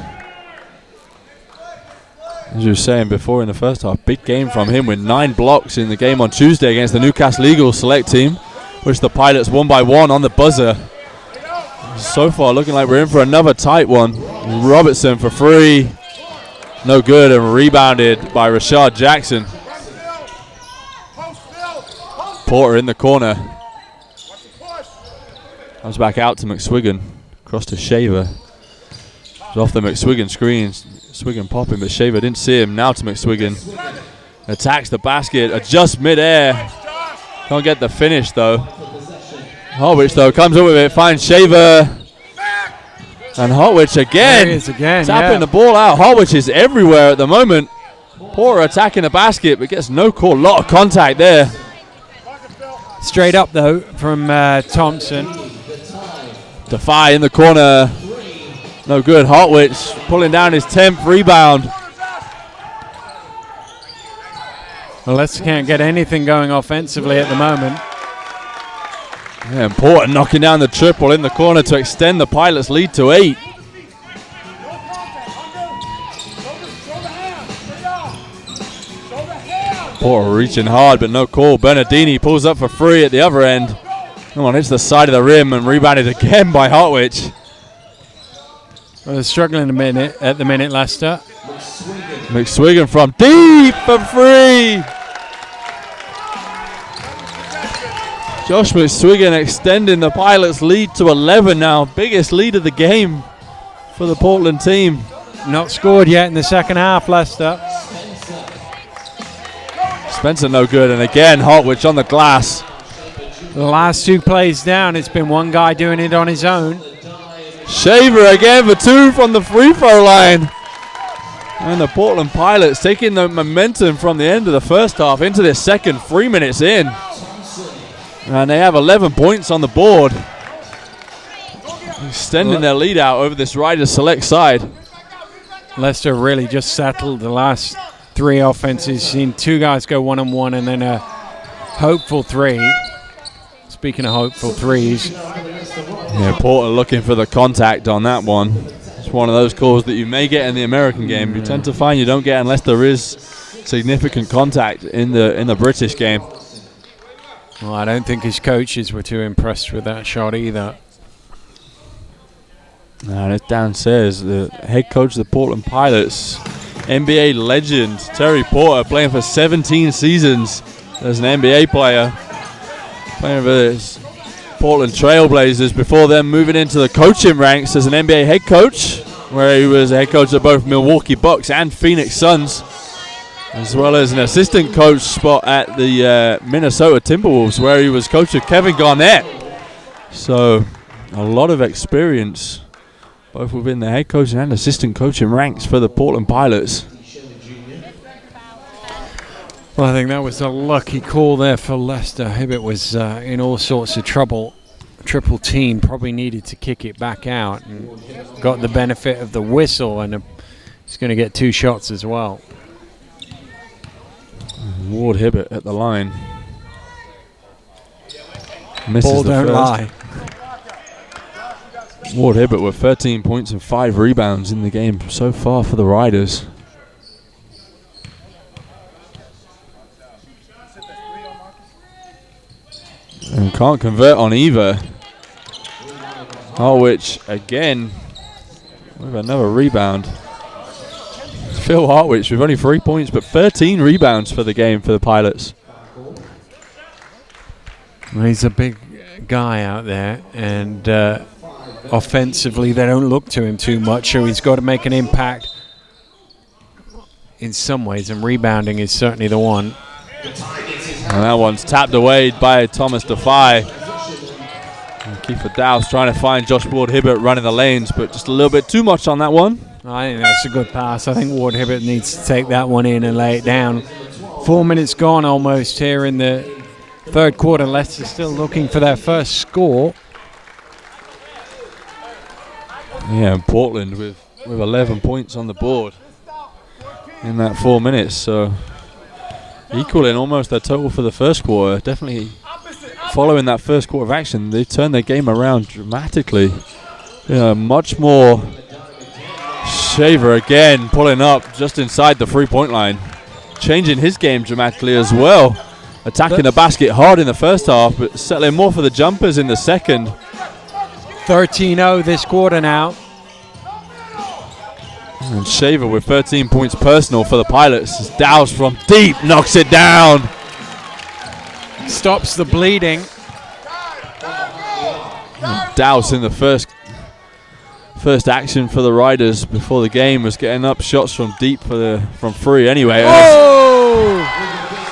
As you were saying before in the first half, big game from him with 9 blocks in the game on Tuesday against the Newcastle Eagles select team, which the Pilots won by 1 on the buzzer. So far looking like we're in for another tight one. Robertson for 3. No good, and rebounded by Rashad Jackson. Porter in the corner. Comes back out to McSwiggan. Across to Shaver. It's off the McSwiggan screen. Swiggan popping, but Shaver didn't see him. Now to McSwiggan. Attacks the basket. Adjusts mid-air. Can't get the finish, though. Hartwich, though, comes up with it. Finds Shaver. And Hartwich again. There he is again, tapping the ball out. Hartwich is everywhere at the moment. Porter attacking the basket, but gets no call. Lot of contact there. Straight up, though, from Thompson. Defy in the corner. No good. Hartwich pulling down his 10th rebound. Well, Leicester can't get anything going offensively at the moment. Yeah, and Porter knocking down the triple in the corner to extend the Pilots' lead to 8. Porter reaching hard, but no call. Bernardini pulls up for 3 at the other end. Come on, hits the side of the rim and rebounded again by Hartwich. Well, they're struggling at the minute, Leicester. McSwiggan from deep for 3. Josh McSwiggan extending the Pilots' lead to 11 now. Biggest lead of the game for the Portland team. Not scored yet in the second half, Leicester. Spencer no good, and again Hartwich on the glass. The last 2 plays down, it's been one guy doing it on his own. Shaver again for 2 from the free throw line. And the Portland Pilots taking the momentum from the end of the first half into this second, 3 minutes in. And they have 11 points on the board. Extending their lead out over this Riders select side. Leicester really just settled the last 3 offenses. Seen 2 guys go one-on-one and then a hopeful 3. Speaking of hopeful 3s. Yeah, Porter looking for the contact on that one. It's one of those calls that you may get in the American game. You tend to find you don't get unless there is significant contact in the British game. Well, I don't think his coaches were too impressed with that shot either. And it's downstairs. The head coach of the Portland Pilots, NBA legend Terry Porter, playing for 17 seasons as an NBA player. Playing for the Portland Trailblazers before then moving into the coaching ranks as an NBA head coach, where he was a head coach of both Milwaukee Bucks and Phoenix Suns, as well as an assistant coach spot at the Minnesota Timberwolves, where he was coach of Kevin Garnett. So a lot of experience, both within the head coaching and assistant coaching ranks for the Portland Pilots. Well, I think that was a lucky call there for Leicester. Hibbett was in all sorts of trouble. Triple team, probably needed to kick it back out and got the benefit of the whistle, and he's going to get 2 shots as well. Ward Hibbert at the line. Misses Ball the don't first. lie. Ward Hibbert with 13 points and 5 rebounds in the game so far for the Riders. And can't convert on either. Hartwich again with another rebound. Phil Hartwich with only 3 points but 13 rebounds for the game for the Pilots. Well, he's a big guy out there, and offensively they don't look to him too much, so he's got to make an impact in some ways, and rebounding is certainly the one. And that one's tapped away by Thomas Defy. And Kiefer Dow's trying to find Josh Ward Hibbert running the lanes, but just a little bit too much on that one. I think that's a good pass. I think Ward Hibbert needs to take that one in and lay it down. 4 minutes gone almost here in the third quarter. Leicester still looking for their first score. Yeah, and Portland with 11 points on the board in that 4 minutes, so equaling almost their total for the first quarter. Definitely following that first quarter of action, they turned their game around dramatically. Much more. Shaver again pulling up just inside the 3-point line, changing his game dramatically as well. Attacking the basket hard in the first half, but settling more for the jumpers in the second. 13-0 this quarter now. And Shaver with 13 points personal for the Pilots. Dow's from deep knocks it down. Stops the bleeding. Dow's in the first action for the Riders before the game was getting up shots from deep from free anyway. Oh!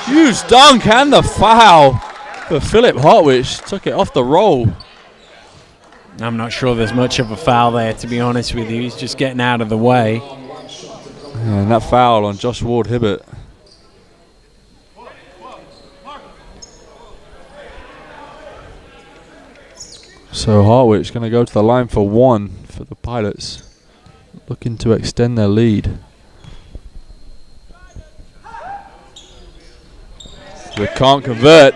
Huge dunk and the foul for Philip Hartwich. Took it off the roll. I'm not sure there's much of a foul there, to be honest with you. He's just getting out of the way. And that foul on Josh Ward Hibbert. So Hartwich going to go to the line for one for the Pilots, looking to extend their lead. They can't convert.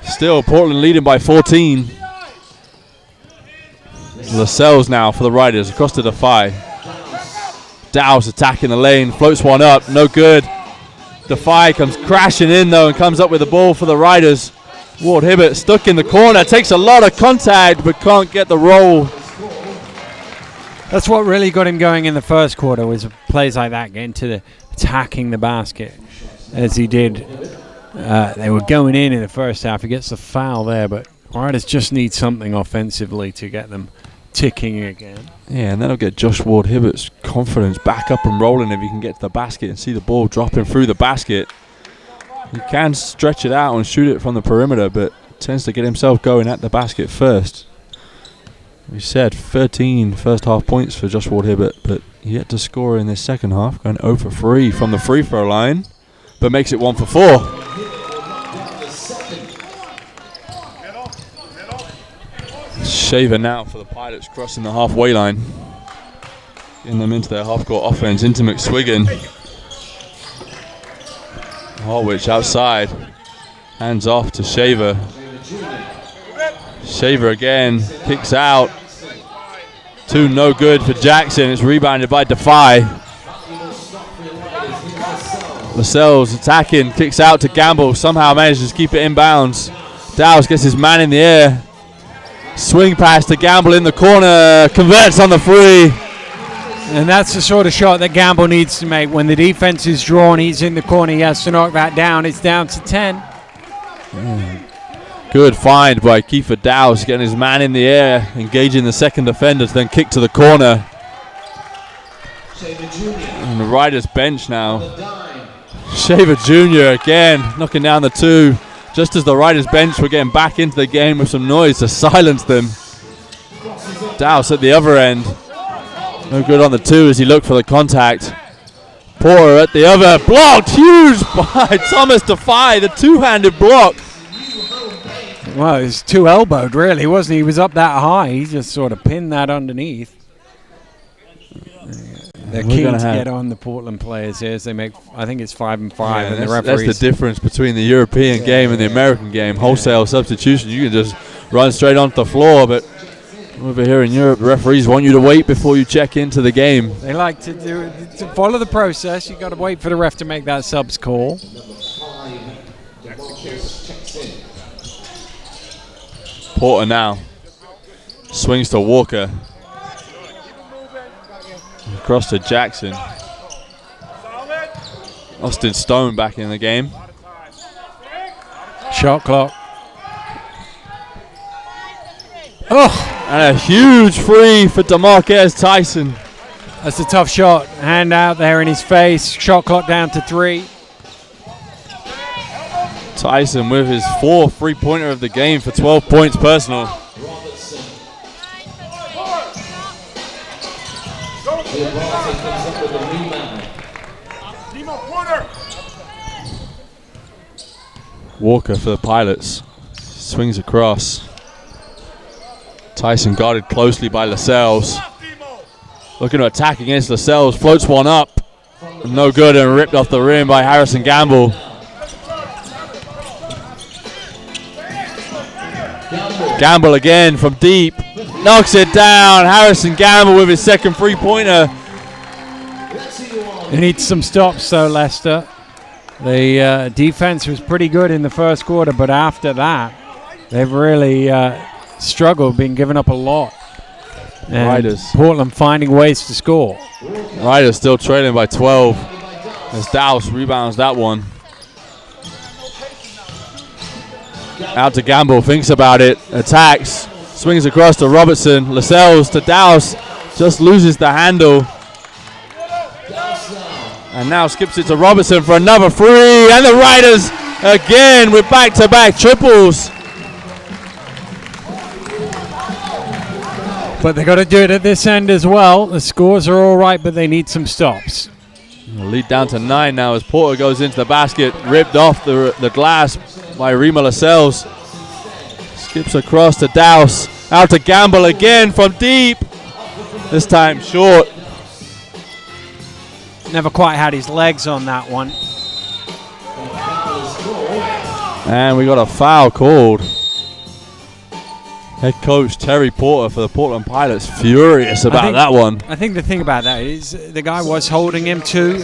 Still Portland leading by 14. Lascelles now for the Riders across to Defy. Dow's attacking the lane, floats one up, no good. Defy comes crashing in though and comes up with the ball for the Riders. Ward Hibbert stuck in the corner, takes a lot of contact but can't get the roll. That's what really got him going in the first quarter, was plays like that, getting to the attacking the basket as he did. They were going in the first half. He gets the foul there, but Riders just need something offensively to get them ticking again. Yeah, and that'll get Josh Ward Hibbert's confidence back up and rolling if he can get to the basket and see the ball dropping through the basket. He can stretch it out and shoot it from the perimeter, but tends to get himself going at the basket first. We said 13 first half points for Josh Ward Hibbert, but yet to score in this second half, going 0 for 3 from the free throw line, but makes it 1 for 4. Shaver now for the Pilots, crossing the halfway line, getting them into their half-court offense, into McSwiggan. Hartwich outside, hands off to Shaver. Shaver again, kicks out. 2 no good for Jackson. It's rebounded by Defy. Lascelles attacking, kicks out to Gamble. Somehow manages to keep it inbounds. Dow's gets his man in the air. Swing pass to Gamble in the corner. Converts on the free. And that's the sort of shot that Gamble needs to make. When the defense is drawn, he's in the corner. He has to knock that down. It's down to 10. Good find by Kiefer Dow's, getting his man in the air, engaging the second defender, then kick to the corner. And the Riders bench now. Shaver Jr. again, knocking down the 2. Just as the Riders bench were getting back into the game with some noise to silence them. Dow's at the other end. No good on the 2 as he looked for the contact. Porter at the other, blocked, huge by Thomas Defy, the two-handed block. Well, it was 2-elbowed really, wasn't he? He was up that high. He just sort of pinned that underneath. They're keen to get on the Portland players here. As they make, I think it's 5 and 5, and the referees. That's the difference between the European game and the American game. Wholesale substitution, you can just run straight onto the floor, but over here in Europe, the referees want you to wait before you check into the game. They like to follow the process. You've got to wait for the ref to make that subs call. Porter now swings to Walker. Across to Jackson. Austin Stone back in the game. Shot clock. Oh! And a huge free for DeMarquez Tyson. That's a tough shot. Hand out there in his face. Shot clock down to 3. Tyson with his 4th three-pointer of the game for 12 points personal. Walker for the Pilots. Swings across. Tyson guarded closely by Lascelles. Looking to attack against Lascelles. Floats one up. No good and ripped off the rim by Harrison Gamble. Gamble again from deep. Knocks it down. Harrison Gamble with his 2nd three-pointer. They need some stops though, Leicester. The defense was pretty good in the first quarter, but after that, they've really struggled, been giving up a lot. And Riders. Portland finding ways to score. Riders still trailing by 12 as Dowse rebounds that one. Out to Gamble, thinks about it, attacks, swings across to Robertson. Lascelles to Dowse, just loses the handle. And now skips it to Robertson for another 3. And the Riders again with back-to-back triples. But they got to do it at this end as well. The scores are all right, but they need some stops. Lead down to 9 now as Porter goes into the basket, ripped off the glass by Rima Lascelles. Skips across to Dowse. Out to Gamble again from deep. This time short. Never quite had his legs on that one. And we got a foul called. Head coach Terry Porter for the Portland Pilots furious about that one. I think the thing about that is the guy was holding him too.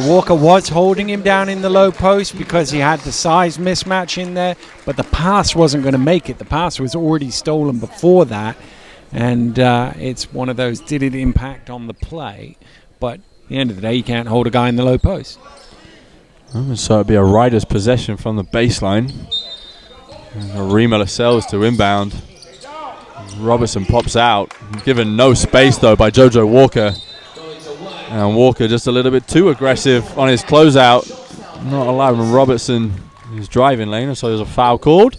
Walker was holding him down in the low post because he had the size mismatch in there, but the pass wasn't going to make it. The pass was already stolen before that, and it's one of those, did it impact on the play? But at the end of the day, you can't hold a guy in the low post. So it'll be a Riders possession from the baseline. Rima Lascelles to inbound. Robertson pops out. Given no space though by JoJo Walker. And Walker just a little bit too aggressive on his closeout. Not allowing Robertson his driving lane, so there's a foul called.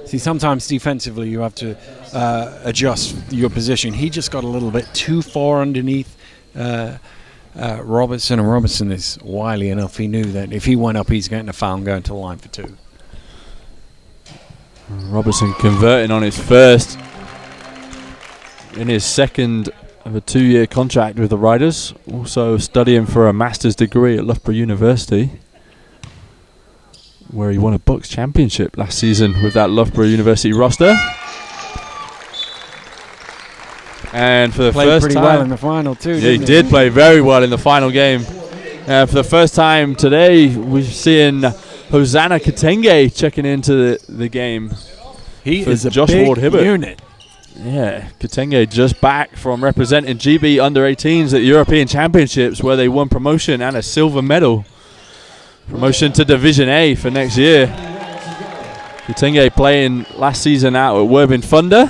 See, sometimes defensively you have to adjust your position. He just got a little bit too far underneath Robertson, and Robertson is wily enough. He knew that if he went up, he's getting a foul and going to the line for 2. Robertson converting on his first in his 2nd of a 2-year contract with the Riders. Also studying for a master's degree at Loughborough University, where he won a Bucks championship last season with that Loughborough University roster. And for the played first pretty time, well in the final too. Yeah, he did play very well in the final game. For the first time today, we're seeing Hosanna Kitenge checking into the game. He is a Josh big Ward-Hibbert. unit. Yeah, Kitenge just back from representing GB under-18s at the European Championships, where they won promotion and a silver medal. Promotion to Division A for next year. Kitenge playing last season out at Worthing Thunder.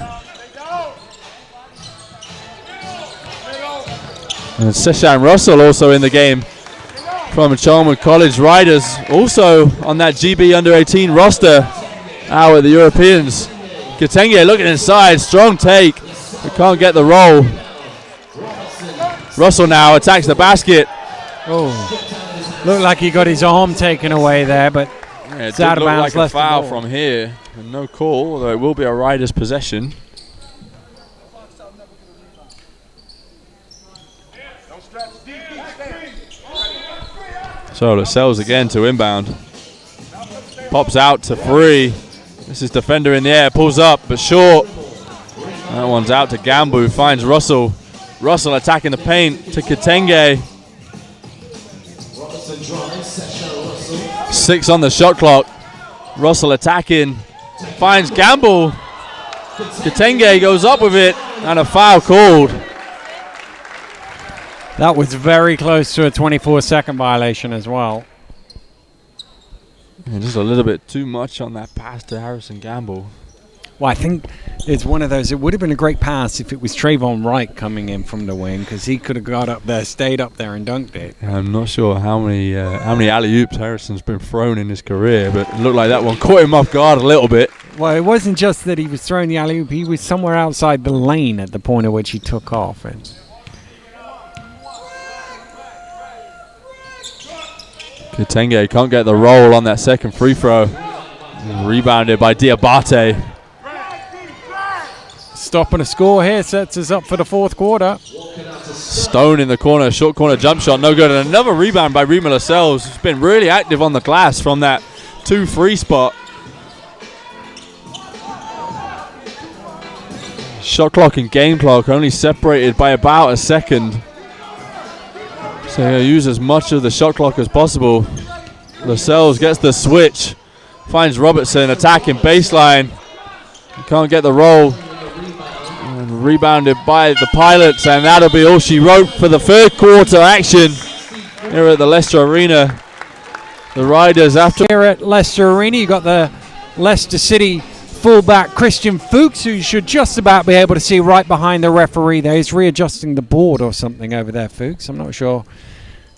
And Seshan Russell also in the game from Chalmers College. Riders also on that GB under-18 roster out at the Europeans. Kitenge looking inside, strong take, but can't get the roll. Russell now attacks the basket. Oh, looked like he got his arm taken away there, but yeah, it's out of bounds. Like a foul from here, and no call, although it will be a Riders possession. So Lascelles again to inbound. Pops out to 3. This is defender in the air, pulls up, but short. That one's out to Gamble, who finds Russell. Russell attacking the paint to Kitenge. 6 on the shot clock. Russell attacking, finds Gamble. Kitenge goes up with it, and a foul called. That was very close to a 24-second violation as well. Yeah, just a little bit too much on that pass to Harrison Gamble. Well, I think it's one of those. It would have been a great pass if it was Trayvon Wright coming in from the wing, because he could have got up there, stayed up there, and dunked it. Yeah, I'm not sure how many alley-oops Harrison's been thrown in his career, but it looked like that one caught him off guard a little bit. Well, it wasn't just that he was throwing the alley-oop; he was somewhere outside the lane at the point at which he took off. And Kitenge can't get the roll on that second free throw. Rebounded by Diabate. Stopping a score here sets us up for the fourth quarter. Stone in the corner, short corner jump shot, no good. And another rebound by Rima Lascelles, who's been really active on the glass from that 2-3 spot. Shot clock and game clock only separated by about a second. So he'll use as much of the shot clock as possible. Lascelles gets the switch, finds Robertson attacking baseline. He can't get the roll. And rebounded by the Pilots, and that'll be all she wrote for the third quarter action here at the Leicester Arena. The Riders after. Here at Leicester Arena, you got the Leicester City fullback Christian Fuchs, who you should just about be able to see right behind the referee there. He's readjusting the board or something over there, Fuchs. I'm not sure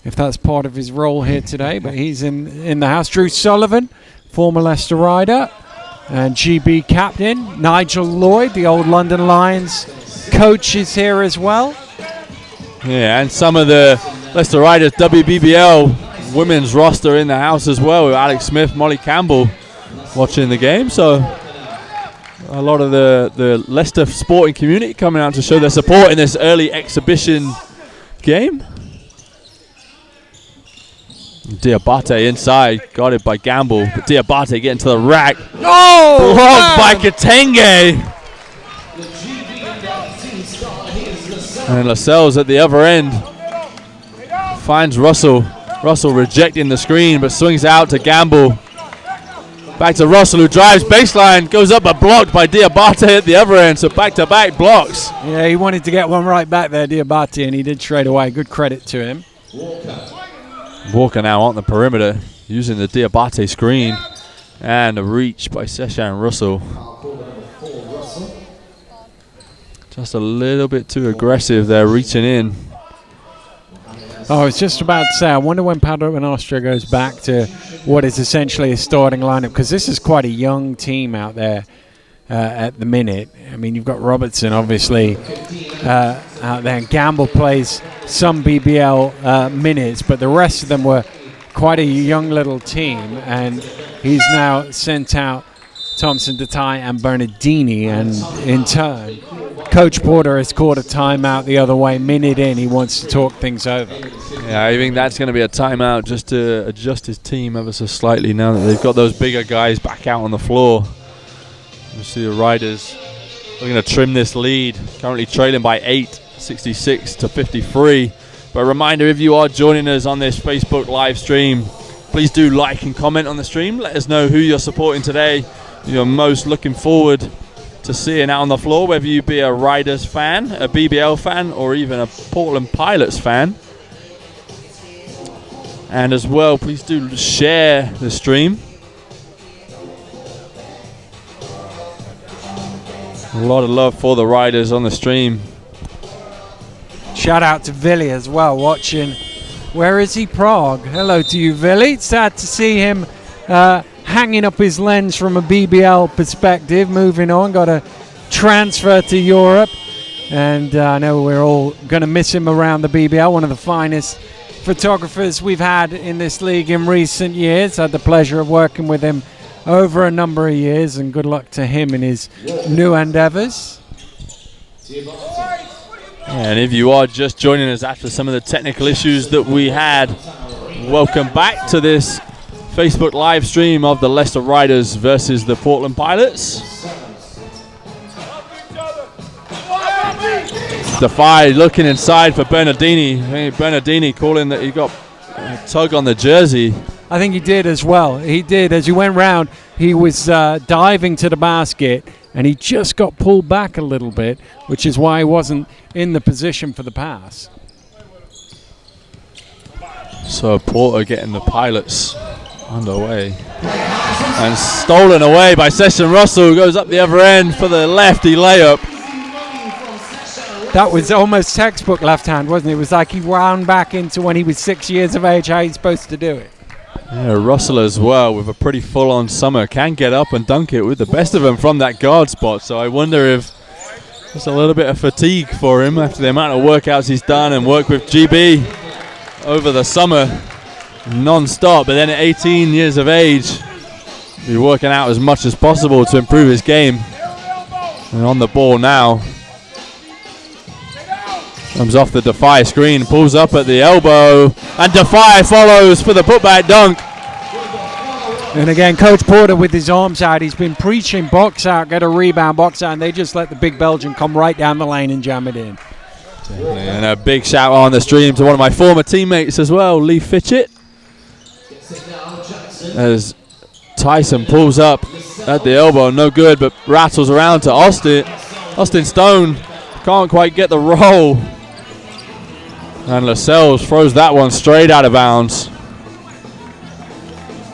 if that's part of his role here today, but he's in the house. Drew Sullivan, former Leicester Rider, and GB captain. Nigel Lloyd, the old London Lions coach, is here as well. Yeah, and some of the Leicester Riders WBBL women's roster in the house as well, with Alex Smith, Molly Campbell watching the game. So a lot of the Leicester sporting community coming out to show their support in this early exhibition game. Diabate inside, got it by Gamble, but Diabate getting to the rack. Oh! Blocked by Kitenge. And Lascelles at the other end finds Russell. Russell rejecting the screen, but swings out to Gamble. Back to Russell, who drives baseline, goes up but blocked by Diabate at the other end. So back-to-back blocks. Yeah, he wanted to get one right back there, Diabate, and he did straight away. Good credit to him. Walker now on the perimeter, using the Diabate screen. And a reach by Seshan Russell. Just a little bit too aggressive there, reaching in. Oh, I was just about to say, I wonder when Padua and Austria goes back to what is essentially a starting lineup, because this is quite a young team out there at the minute. I mean, you've got Robertson, obviously, out there, and Gamble plays some BBL minutes, but the rest of them were quite a young little team, and he's now sent out Thompson, Detai, and Bernardini, and in turn, Coach Porter has called a timeout the other way. Minute in, he wants to talk things over. Yeah, I think that's going to be a timeout just to adjust his team ever so slightly now that they've got those bigger guys back out on the floor. You see the Riders looking to trim this lead, currently trailing by 8, 66-53. But a reminder, if you are joining us on this Facebook live stream, please do like and comment on the stream. Let us know who you're supporting today, you're most looking forward to seeing out on the floor, whether you be a Riders fan, a BBL fan, or even a Portland Pilots fan. And as well, please do share the stream. A lot of love for the Riders on the stream. Shout out to Vili as well, watching. Where is he? Prague. Hello to you, Vili. Sad to see him hanging up his lens from a BBL perspective. Moving on, got a transfer to Europe, and I know we're all going to miss him around the BBL. One of the finest photographers we've had in this league in recent years. Had the pleasure of working with him over a number of years, and good luck to him in his new endeavors. And if you are just joining us after some of the technical issues that we had welcome back to this Facebook live stream of the Leicester Riders versus the Portland Pilots. Defy looking inside for Bernardini. Hey, Bernardini calling that he got a tug on the jersey. I think he did as well. He did. As he went round, he was diving to the basket, and he just got pulled back a little bit, which is why he wasn't in the position for the pass. So Porter getting the Pilots underway. And stolen away by Session Russell, who goes up the other end for the lefty layup. That was almost textbook left hand, wasn't it? It was like he wound back into when he was 6 years of age, how he's supposed to do it. Yeah, Russell as well, with a pretty full-on summer, can get up and dunk it with the best of them from that guard spot. So I wonder if there's a little bit of fatigue for him after the amount of workouts he's done and worked with GB over the summer non-stop. But then at 18 years of age, be working out as much as possible to improve his game. And on the ball now. Comes off the Defy screen, pulls up at the elbow, and Defy follows for the putback dunk. And again, Coach Porter with his arms out, he's been preaching box out, get a rebound, box out, and they just let the big Belgian come right down the lane and jam it in. And a big shout on the stream to one of my former teammates as well, Lee Fitchett. As Tyson pulls up at the elbow, no good, but rattles around to Austin. Austin Stone can't quite get the roll. And Lascelles throws that one straight out of bounds.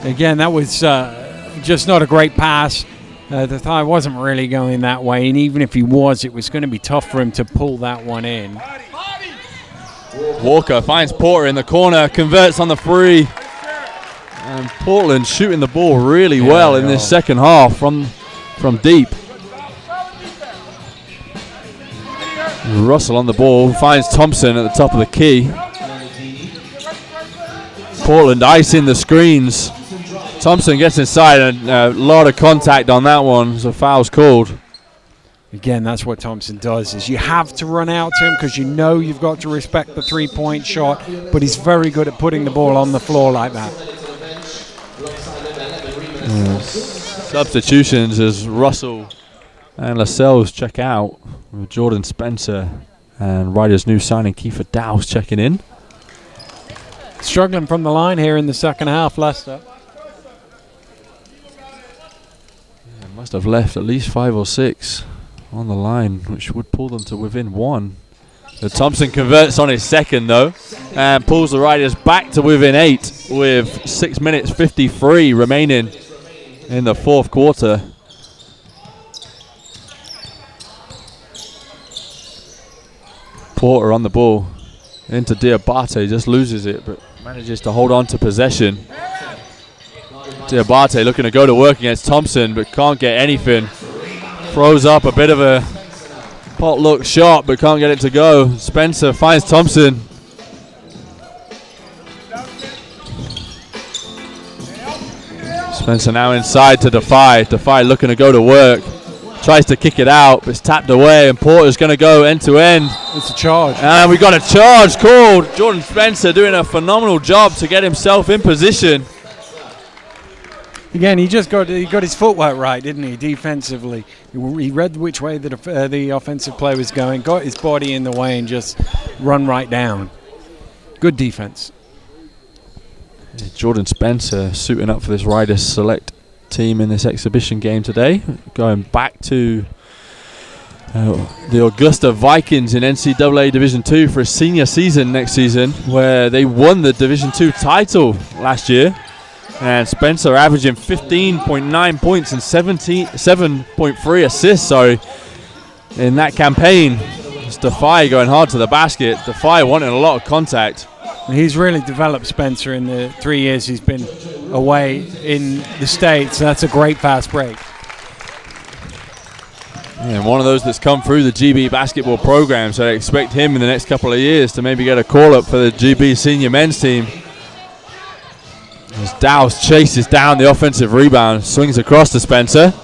Again, that was just not a great pass. The thigh wasn't really going that way, and even if he was, it was going to be tough for him to pull that one in. Walker finds Porter in the corner, converts on the free. And Portland shooting the ball really well in this second half from deep. Russell on the ball, finds Thompson at the top of the key. Portland icing the screens. Thompson gets inside, and a lot of contact on that one, so foul's called. Again, that's what Thompson does, is you have to run out to him because you know you've got to respect the three-point shot, but he's very good at putting the ball on the floor like that. Substitutions as Russell and Lascelles check out, with Jordan Spencer and Riders' new signing Kiefer Dowse checking in. Struggling from the line here in the second half, Leicester. Yeah, must have left at least 5 or 6 on the line, which would pull them to within 1. So Thompson converts on his second though, and pulls the Riders back to within 8 with 6 minutes 53 remaining in the fourth quarter. Porter on the ball into Diabate, just loses it, but manages to hold on to possession. Diabate looking to go to work against Thompson, but can't get anything. Throws up a bit of a pot-luck shot, but can't get it to go. Spencer finds Thompson. Spencer now inside to Defy. Defy looking to go to work. Tries to kick it out, but it's tapped away, and Porter's going to go end-to-end. It's a charge. And we got a charge called. Jordan Spencer doing a phenomenal job to get himself in position. Again, he got his footwork right, didn't he, defensively. He read which way the offensive play was going, got his body in the way, and just run right down. Good defense. Yeah, Jordan Spencer suiting up for this Riders Select team in this exhibition game today, going back to the Augusta Vikings in NCAA Division 2 for a senior season next season, where they won the Division 2 title last year. And Spencer averaging 15.9 points and 7.3 assists in that campaign. It's Defy going hard to the basket. Defy wanting a lot of contact. He's really developed Spencer in the 3 years he's been away in the States. That's a great fast break. And one of those that's come through the GB basketball program, so I expect him in the next couple of years to maybe get a call-up for the GB senior men's team. As Dowse chases down the offensive rebound, swings across to Spencer.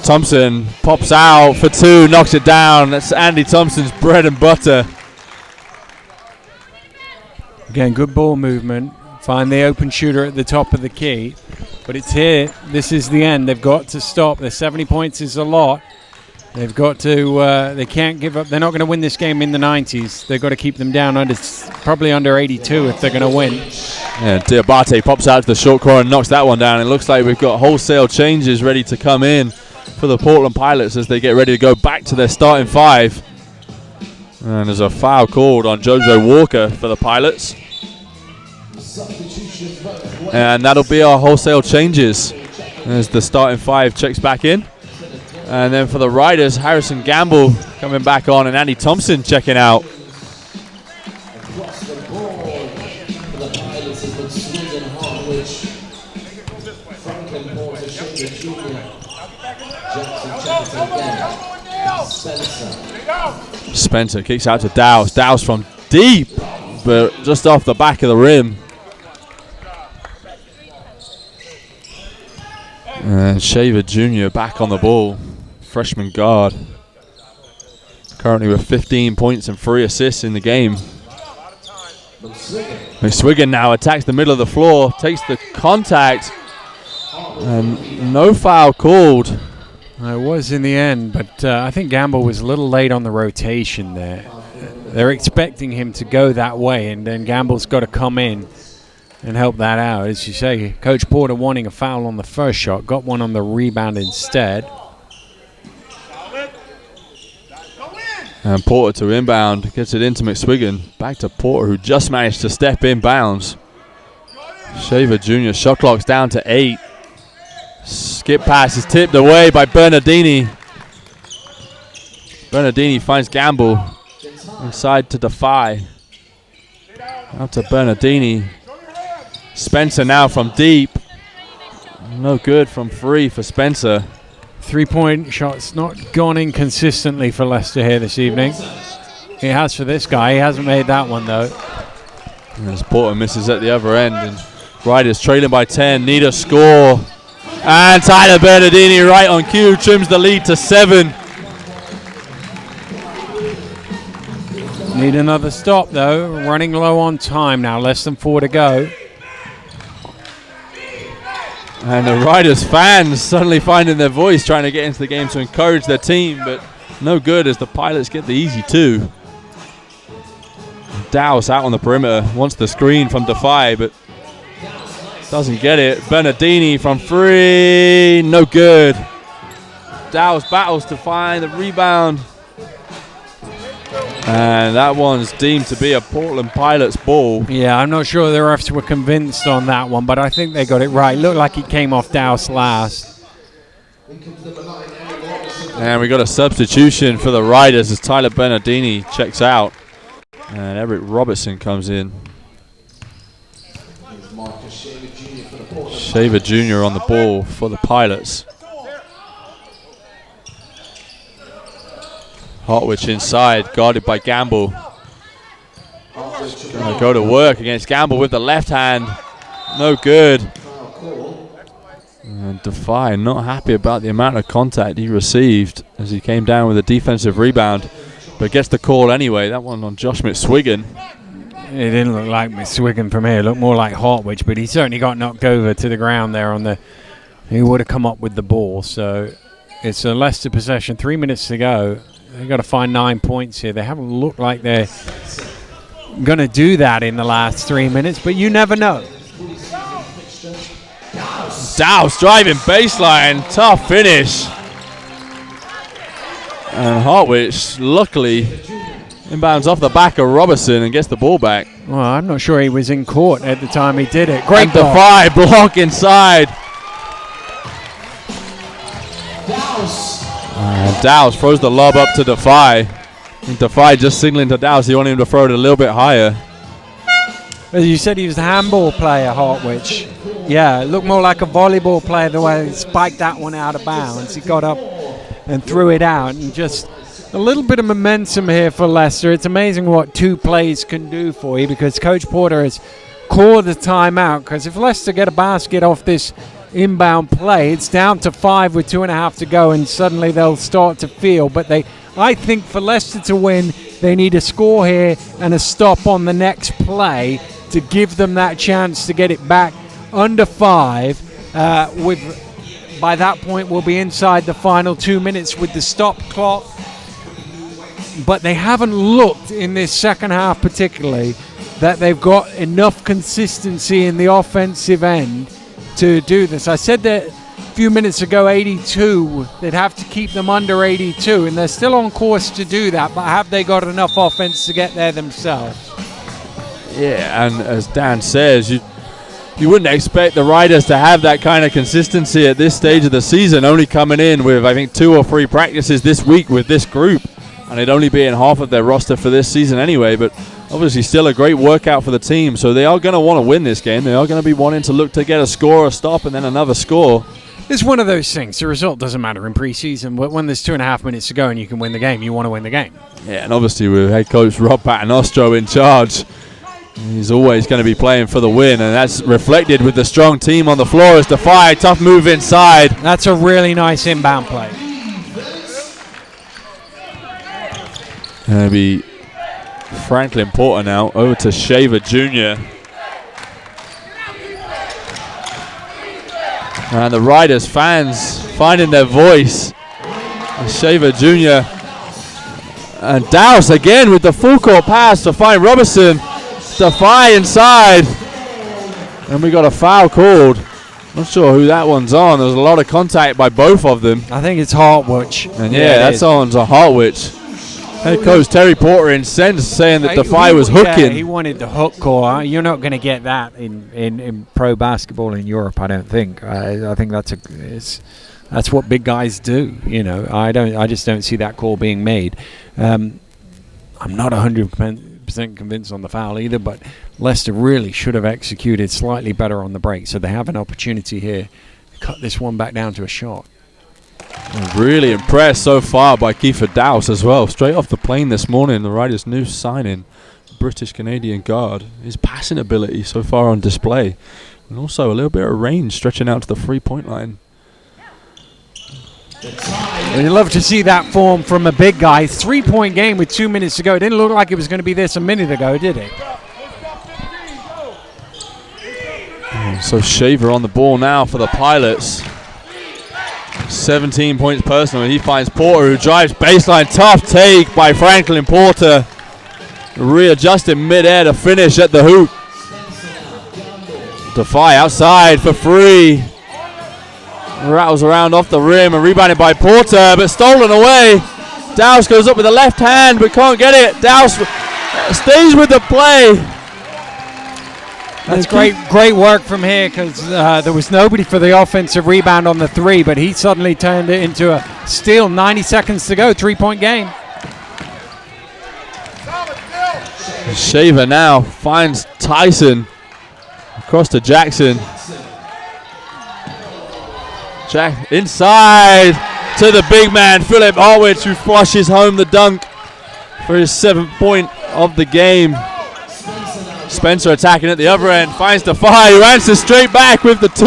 Thompson pops out for 2, knocks it down. That's Andy Thompson's bread and butter. Again, good ball movement. Find the open shooter at the top of the key. But it's here. This is the end. They've got to stop. The 70 points is a lot. They've got to, they can't give up. They're not going to win this game in the 90s. They've got to keep them down probably under 82 if they're going to win. Yeah, Diabate pops out to the short corner and knocks that one down. It looks like we've got wholesale changes ready to come in for the Portland Pilots as they get ready to go back to their starting 5. And there's a foul called on Jojo Walker for the Pilots. And that'll be our wholesale changes as the starting 5 checks back in. And then for the Riders, Harrison Gamble coming back on and Andy Thompson checking out. Spencer kicks out to Dowse. Dowse from deep, but just off the back of the rim. And Shaver Jr. back on the ball. Freshman guard. Currently with 15 points and 3 assists in the game. McSwiggan now attacks the middle of the floor, takes the contact, and no foul called. It was in the end, but I think Gamble was a little late on the rotation there. They're expecting him to go that way, and then Gamble's got to come in and help that out. As you say, Coach Porter wanting a foul on the first shot, got one on the rebound instead. And Porter to inbound, gets it into McSwiggan. Back to Porter, who just managed to step in bounds. Shaver Jr. shot clock's down to 8. Skip pass is tipped away by Bernardini. Bernardini finds Gamble inside to Defy. Out to Bernardini. Spencer now from deep. No good from 3 for Spencer. 3-point shots not gone in consistently for Leicester here this evening. He has for this guy. He hasn't made that one though. And as Porter misses at the other end, and Riders trailing by 10, need a score. And Tyler Bernardini right on cue trims the lead to 7. Need another stop though. Running low on time now. Less than 4 to go. And the Riders fans suddenly finding their voice, trying to get into the game to encourage their team, but no good as the Pilots get the easy 2. Dowse out on the perimeter, wants the screen from Defy, but doesn't get it. Bernardini from 3, no good. Dowse battles to find the rebound. And that one's deemed to be a Portland Pilots ball. Yeah, I'm not sure the refs were convinced on that one, but I think they got it right. Looked like it came off Dowse last. And we got a substitution for the Riders as Tyler Bernardini checks out. And Eric Robertson comes in. Shaver Jr. on the ball for the Pilots. Hartwich inside, guarded by Gamble. Gonna go to work against Gamble with the left hand. No good. And Defy not happy about the amount of contact he received as he came down with a defensive rebound, but gets the call anyway. That one on Josh McSwiggan. It didn't look like McSwiggan from here. It looked more like Hartwich, but he certainly got knocked over to the ground there on the. He would have come up with the ball. So it's a Leicester possession. 3 minutes to go. They've got to find 9 points here. They haven't looked like they're going to do that in the last 3 minutes, but you never know. Dowse driving baseline, tough finish. And Hartwich, luckily, inbounds off the back of Robertson and gets the ball back. Well, I'm not sure he was in court at the time he did it. Great Defy block inside. Dowse throws the lob up to Defy. And Defy just signaling to Dowse he wanted him to throw it a little bit higher. As you said, he was a handball player, Hartwich. Yeah, it looked more like a volleyball player the way he spiked that one out of bounds. He got up and threw it out, and just a little bit of momentum here for Leicester. It's amazing what 2 plays can do for you, because Coach Porter has called the timeout, because if Leicester get a basket off this inbound play, it's down to 5 with 2.5 to go, and suddenly they'll start to feel. But I think for Leicester to win, they need a score here and a stop on the next play to give them that chance to get it back under 5. By that point, we'll be inside the final 2 minutes with the stop clock. But they haven't looked in this second half particularly that they've got enough consistency in the offensive end to do this. I said that a few minutes ago, 82, they'd have to keep them under 82, and they're still on course to do that, but have they got enough offense to get there themselves? Yeah, and as Dan says, you wouldn't expect the Riders to have that kind of consistency at this stage of the season, only coming in with, I think, 2 or 3 practices this week with this group, and it'd only be in half of their roster for this season anyway, but obviously still a great workout for the team, so they are going to want to win this game. They are going to be wanting to look to get a score, a stop, and then another score. It's one of those things. The result doesn't matter in preseason, but when there's 2.5 minutes to go and you can win the game, you want to win the game. Yeah, and obviously with head coach Rob Paternostro in charge, he's always going to be playing for the win, and that's reflected with the strong team on the floor as Defy, tough move inside. That's a really nice inbound play. Going to be Franklin Porter now over to Shaver Jr. And the Riders fans finding their voice. Shaver Jr. and Dowse again with the full court pass to find Robertson. Defy inside. And we got a foul called. Not sure who that one's on. There was a lot of contact by both of them. I think it's Hartwich. And yeah, that one's a Hartwich. Head coach Terry Porter incensed, saying that Defy was hooking. Yeah, he wanted the hook call. You're not going to get that in pro basketball in Europe, I don't think. I think that's what big guys do. You know, I just don't see that call being made. I'm not 100% convinced on the foul either, but Leicester really should have executed slightly better on the break, so they have an opportunity here to cut this one back down to a shot. I'm really impressed so far by Kiefer Dowse as well. Straight off the plane this morning, the Riders' new signing, British-Canadian guard. His passing ability so far on display. And also a little bit of range stretching out to the three-point line. And you love to see that form from a big guy. 3-point game with 2 minutes to go. It didn't look like it was going to be this a minute ago, did it? So Shaver on the ball now for the Pilots. 17 points personal. He finds Porter, who drives baseline. Tough take by Franklin Porter. Readjusting mid-air to finish at the hoop. Defy outside for free. Rattles around off the rim and rebounded by Porter, but stolen away. Dowse goes up with the left hand, but can't get it. Dowse stays with the play. That's great work from here, because there was nobody for the offensive rebound on the three, but he suddenly turned it into a steal. 90 seconds to go, 3-point game. Shaver now finds Tyson across to Jackson. Jack inside to the big man, Philip Hartwich, who flushes home the dunk for his 7th point of the game. Spencer attacking at the other end, finds Defy, who answers straight back with the 2.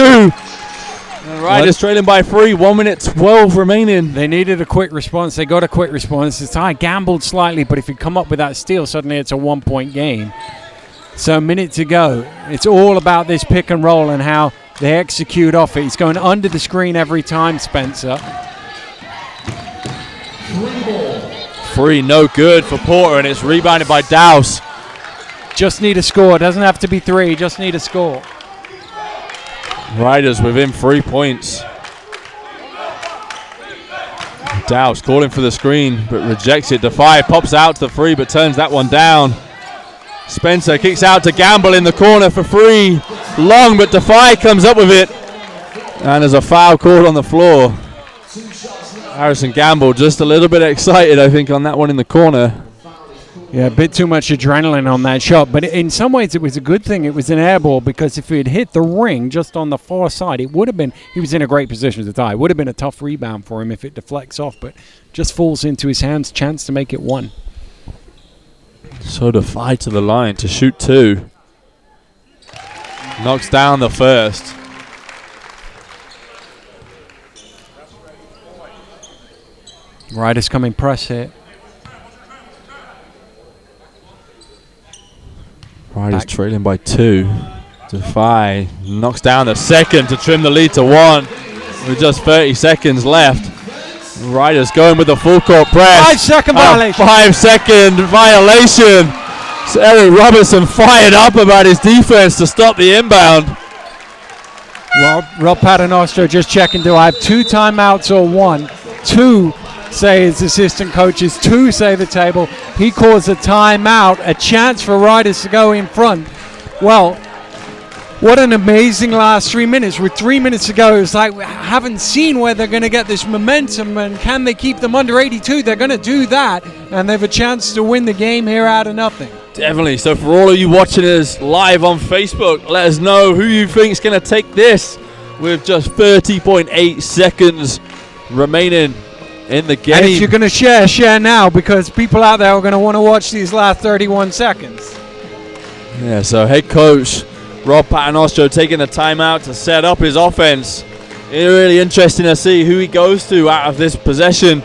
The Riders trailing by 3, 1 minute 12 remaining. They needed a quick response. They got a quick response. Defy gambled slightly, but if you come up with that steal, suddenly it's a 1-point game. So a minute to go. It's all about this pick and roll and how they execute off it. He's going under the screen every time, Spencer. 3, no good for Porter, and it's rebounded by Dowse. Just need a score. Doesn't have to be 3. Just need a score. Riders within 3 points. Dowse calling for the screen, but rejects it. Defy pops out to the 3, but turns that one down. Spencer kicks out to Gamble in the corner for 3. Long, but Defy comes up with it. And there's a foul called on the floor. Harrison Gamble just a little bit excited, I think, on that one in the corner. Yeah, a bit too much adrenaline on that shot. But in some ways, it was a good thing it was an air ball, because if it had hit the ring just on the far side, it would have been, he was in a great position to tie. It would have been a tough rebound for him if it deflects off, but just falls into his hands. Chance to make it 1. So Defy to the line to shoot 2. Knocks down the first. Riders coming press here. Riders trailing by 2. Defy knocks down the second to trim the lead to 1 with just 30 seconds left. Riders going with the full court press. 5-second violation. 5-second violation. So Eric Robertson fired up about his defense to stop the inbound. Well, Rob Paternostro just checking, do I have 2 timeouts or 1? 2 say his assistant coaches, 2 say the table. He calls a timeout, a chance for Riders to go in front. Well, what an amazing last 3 minutes. With 3 minutes to go, it's like we haven't seen where they're going to get this momentum, and can they keep them under 82? They're going to do that, and they have a chance to win the game here out of nothing. Definitely. So for all of you watching us live on Facebook, let us know who you think is going to take this with just 30.8 seconds remaining in the game. And if you're going to share now, because people out there are going to want to watch these last 31 seconds. Yeah, so head coach Rob Paternostro taking a timeout to set up his offense. It's really interesting to see who he goes to out of this possession.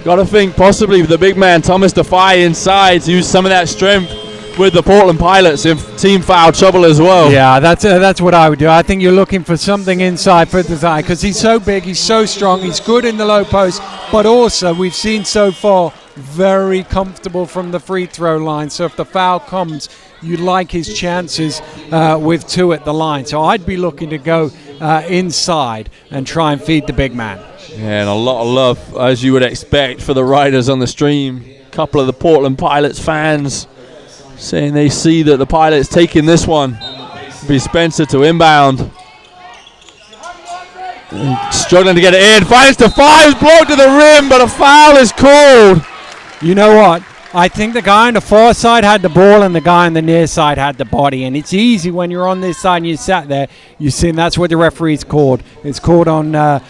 Got to think possibly the big man Thomas Defy inside to use some of that strength with the Portland Pilots in team foul trouble as well. Yeah, that's what I would do. I think you're looking for something inside for Defy because he's so big, he's so strong, he's good in the low post, but also we've seen so far very comfortable from the free throw line. So if the foul comes, you like his chances with 2 at the line. So I'd be looking to go inside and try and feed the big man. Yeah, and a lot of love, as you would expect, for the Riders on the stream. A couple of the Portland Pilots fans saying they see that the Pilots taking this one. Be Spencer to inbound. Struggling to get it in. Finds Defy, blocked to the rim, but a foul is called. You know what? I think the guy on the far side had the ball and the guy on the near side had the body. And it's easy when you're on this side and you sat there. You see, and that's what the referee's called. It's called on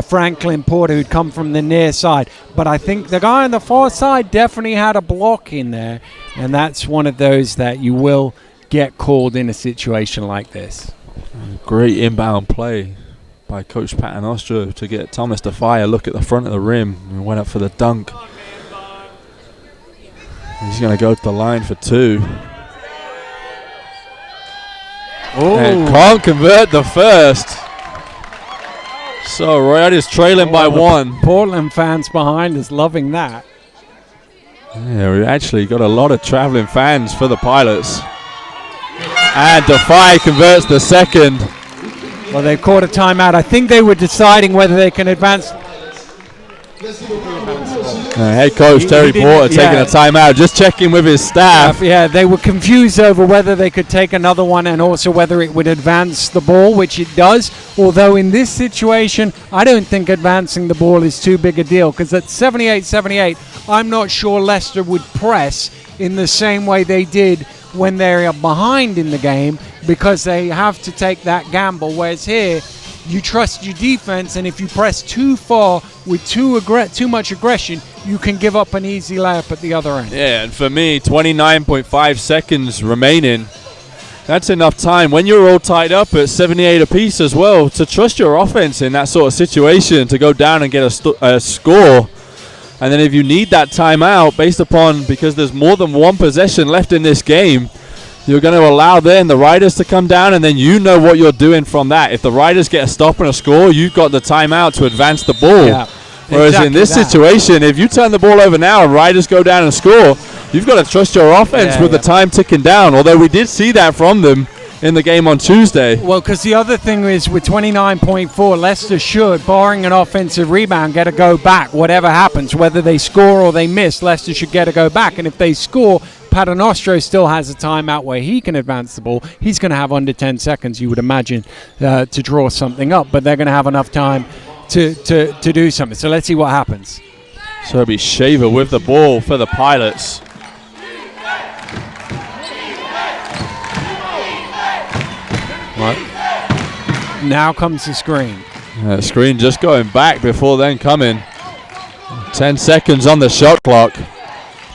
Franklin Porter, who'd come from the near side. But I think the guy on the far side definitely had a block in there. And that's one of those that you will get called in a situation like this. Great inbound play by Coach Paternostro to get Thomas Defy a look at the front of the rim and went up for the dunk. He's going to go to the line for 2. Oh. And can't convert the first. So Riders trailing by 1. Portland fans behind us loving that. Yeah, we actually got a lot of traveling fans for the Pilots. And Defy converts the second. Well, they've caught a timeout. I think they were deciding whether they can advance. Head coach Terry Porter taking a timeout, just checking with his staff. Yeah, they were confused over whether they could take another one and also whether it would advance the ball, which it does. Although in this situation, I don't think advancing the ball is too big a deal because at 78-78, I'm not sure Leicester would press in the same way they did when they are behind in the game because they have to take that gamble. Whereas here, you trust your defense, and if you press too far with too much aggression, you can give up an easy layup at the other end. Yeah, and for me, 29.5 seconds remaining. That's enough time when you're all tied up at 78 apiece as well to trust your offense in that sort of situation to go down and get a score. And then if you need that timeout based upon, because there's more than one possession left in this game, you're going to allow then the Riders to come down, and then you know what you're doing from that. If the Riders get a stop and a score, you've got the timeout to advance the ball. Yeah, whereas exactly in this situation, if you turn the ball over now and Riders go down and score, you've got to trust your offense with the time ticking down, although we did see that from them in the game on Tuesday. Well, because the other thing is with 29.4, Leicester should, barring an offensive rebound, get a go back. Whatever happens, whether they score or they miss, Leicester should get a go back. And if they score, Paternostro still has a timeout where he can advance the ball. He's going to have under 10 seconds, you would imagine, to draw something up. But they're going to have enough time to do something. So let's see what happens. So it'll be Shaver with the ball for the Pilots. Now comes the screen. Screen just going back before then coming. 10 seconds on the shot clock.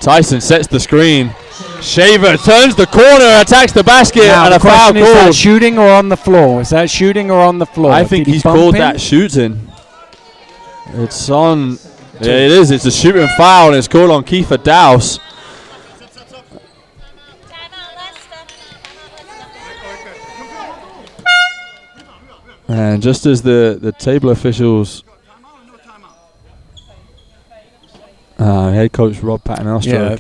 Tyson sets the screen. Shaver turns the corner, attacks the basket, now and a foul called. Is that shooting or on the floor? Is that shooting or on the floor? I think he's called that shooting. It's on. Yeah, it is. It's a shooting foul, and it's called on Kiefer Dowse. And just as the table officials, head coach Rob Paternostre,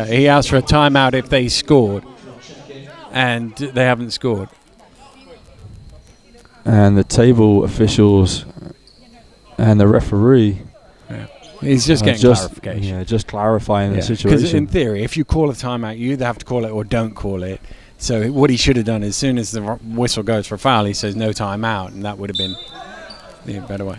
he asked for a timeout if they scored, and they haven't scored. And the table officials and the referee, he's just getting clarification. Yeah, just clarifying the situation. Because in theory, if you call a timeout, you either have to call it or don't call it. So what he should have done, as soon as the whistle goes for foul, he says no timeout, and that would have been the better way.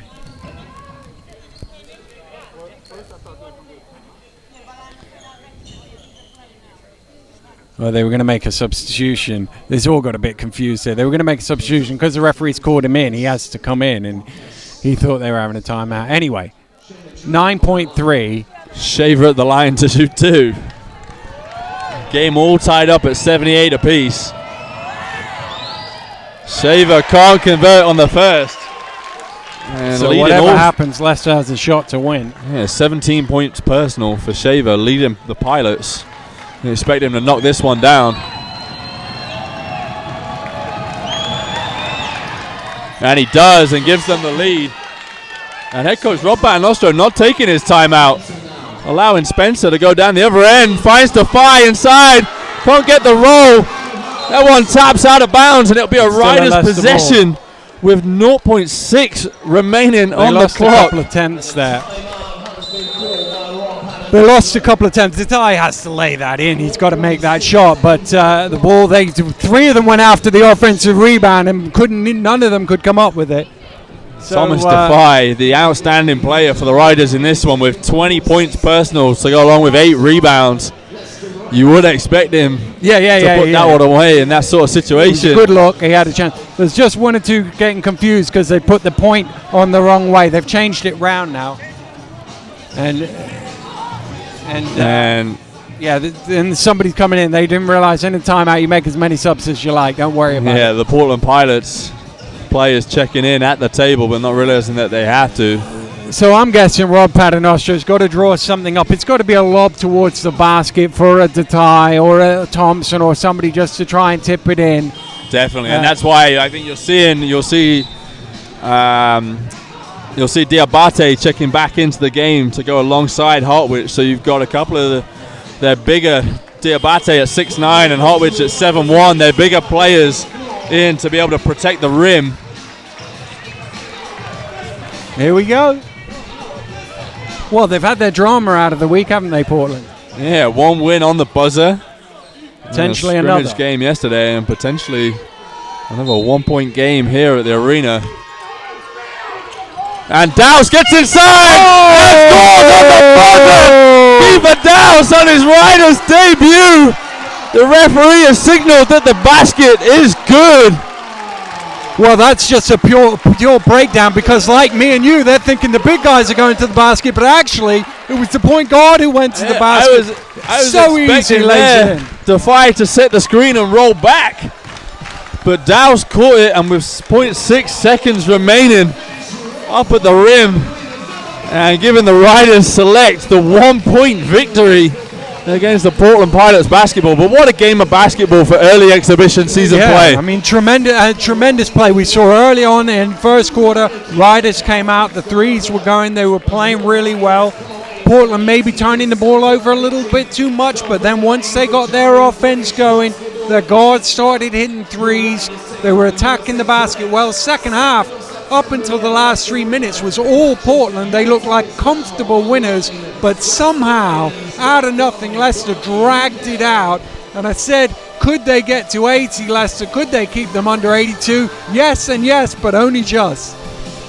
Well, they were going to make a substitution. This all got a bit confused there. They were going to make a substitution because the referee's called him in. He has to come in, and he thought they were having a timeout. Anyway, 9.3. Shaver at the line to shoot 2. Game all tied up at 78 apiece. Shaver can't convert on the first. And so whatever happens, Leicester has a shot to win. Yeah, 17 points personal for Shaver, leading the Pilots. You expect him to knock this one down. And he does, and gives them the lead. And head coach Rob Paternostre not taking his timeout, allowing Spencer to go down the other end. Finds Defy inside, can't get the roll. That one taps out of bounds, and it'll be a Riders possession with 0.6 remaining on the clock. They lost a couple of tenths there. They lost a couple of attempts. Defy has to lay that in. He's got to make that shot. But the ball, 3 of them went after the offensive rebound, and none of them could come up with it. So, Thomas Defy, the outstanding player for the Riders in this one, with 20 points personal to go along with 8 rebounds. You would expect him to put that one away in that sort of situation. Good luck. He had a chance. There's just 1 or 2 getting confused because they put the point on the wrong way. They've changed it round now. And somebody's coming in. They didn't realize in the timeout you make as many subs as you like. Don't worry about it. Yeah, the Portland Pilots players checking in at the table but not realizing that they have to. So I'm guessing Rob Paternostre's got to draw something up. It's got to be a lob towards the basket for a Defy or a Thompson or somebody just to try and tip it in. Definitely, and that's why I think you'll see Diabate checking back into the game to go alongside Hartwich. So you've got a couple of their bigger, Diabate at 6'9" and Hartwich at 7'1". They're bigger players in to be able to protect the rim. Here we go. Well, they've had their drama out of the week, haven't they, Portland? Yeah, 1 win on the buzzer. Potentially a another. scrimmage game yesterday, and potentially another 1-point game here at the arena. And Dowse gets inside and scores on the buzzer. Beaver Dowse on his Riders debut. The referee has signaled that the basket is good. Well, that's just a pure breakdown because, like me and you, they're thinking the big guys are going to the basket, but actually it was the point guard who went to the basket. I was so easy, lays it in. Defy to set the screen and roll back, but Dowse caught it, and with 0.6 seconds remaining, up at the rim and giving the Riders Select the 1-point victory against the Portland Pilots basketball. But what a game of basketball for early exhibition season play. I mean, tremendous play. We saw early on in first quarter, Riders came out, the threes were going, they were playing really well. Portland maybe turning the ball over a little bit too much, but then once they got their offense going, their guards started hitting threes, they were attacking the basket well. Second half, up until the last 3 minutes, was all Portland. They looked like comfortable winners, but somehow, out of nothing, Leicester dragged it out. And I said, could they get to 80, Leicester? Could they keep them under 82? Yes and yes, but only just.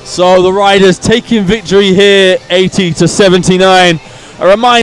So the Riders taking victory here, 80-79. A reminder.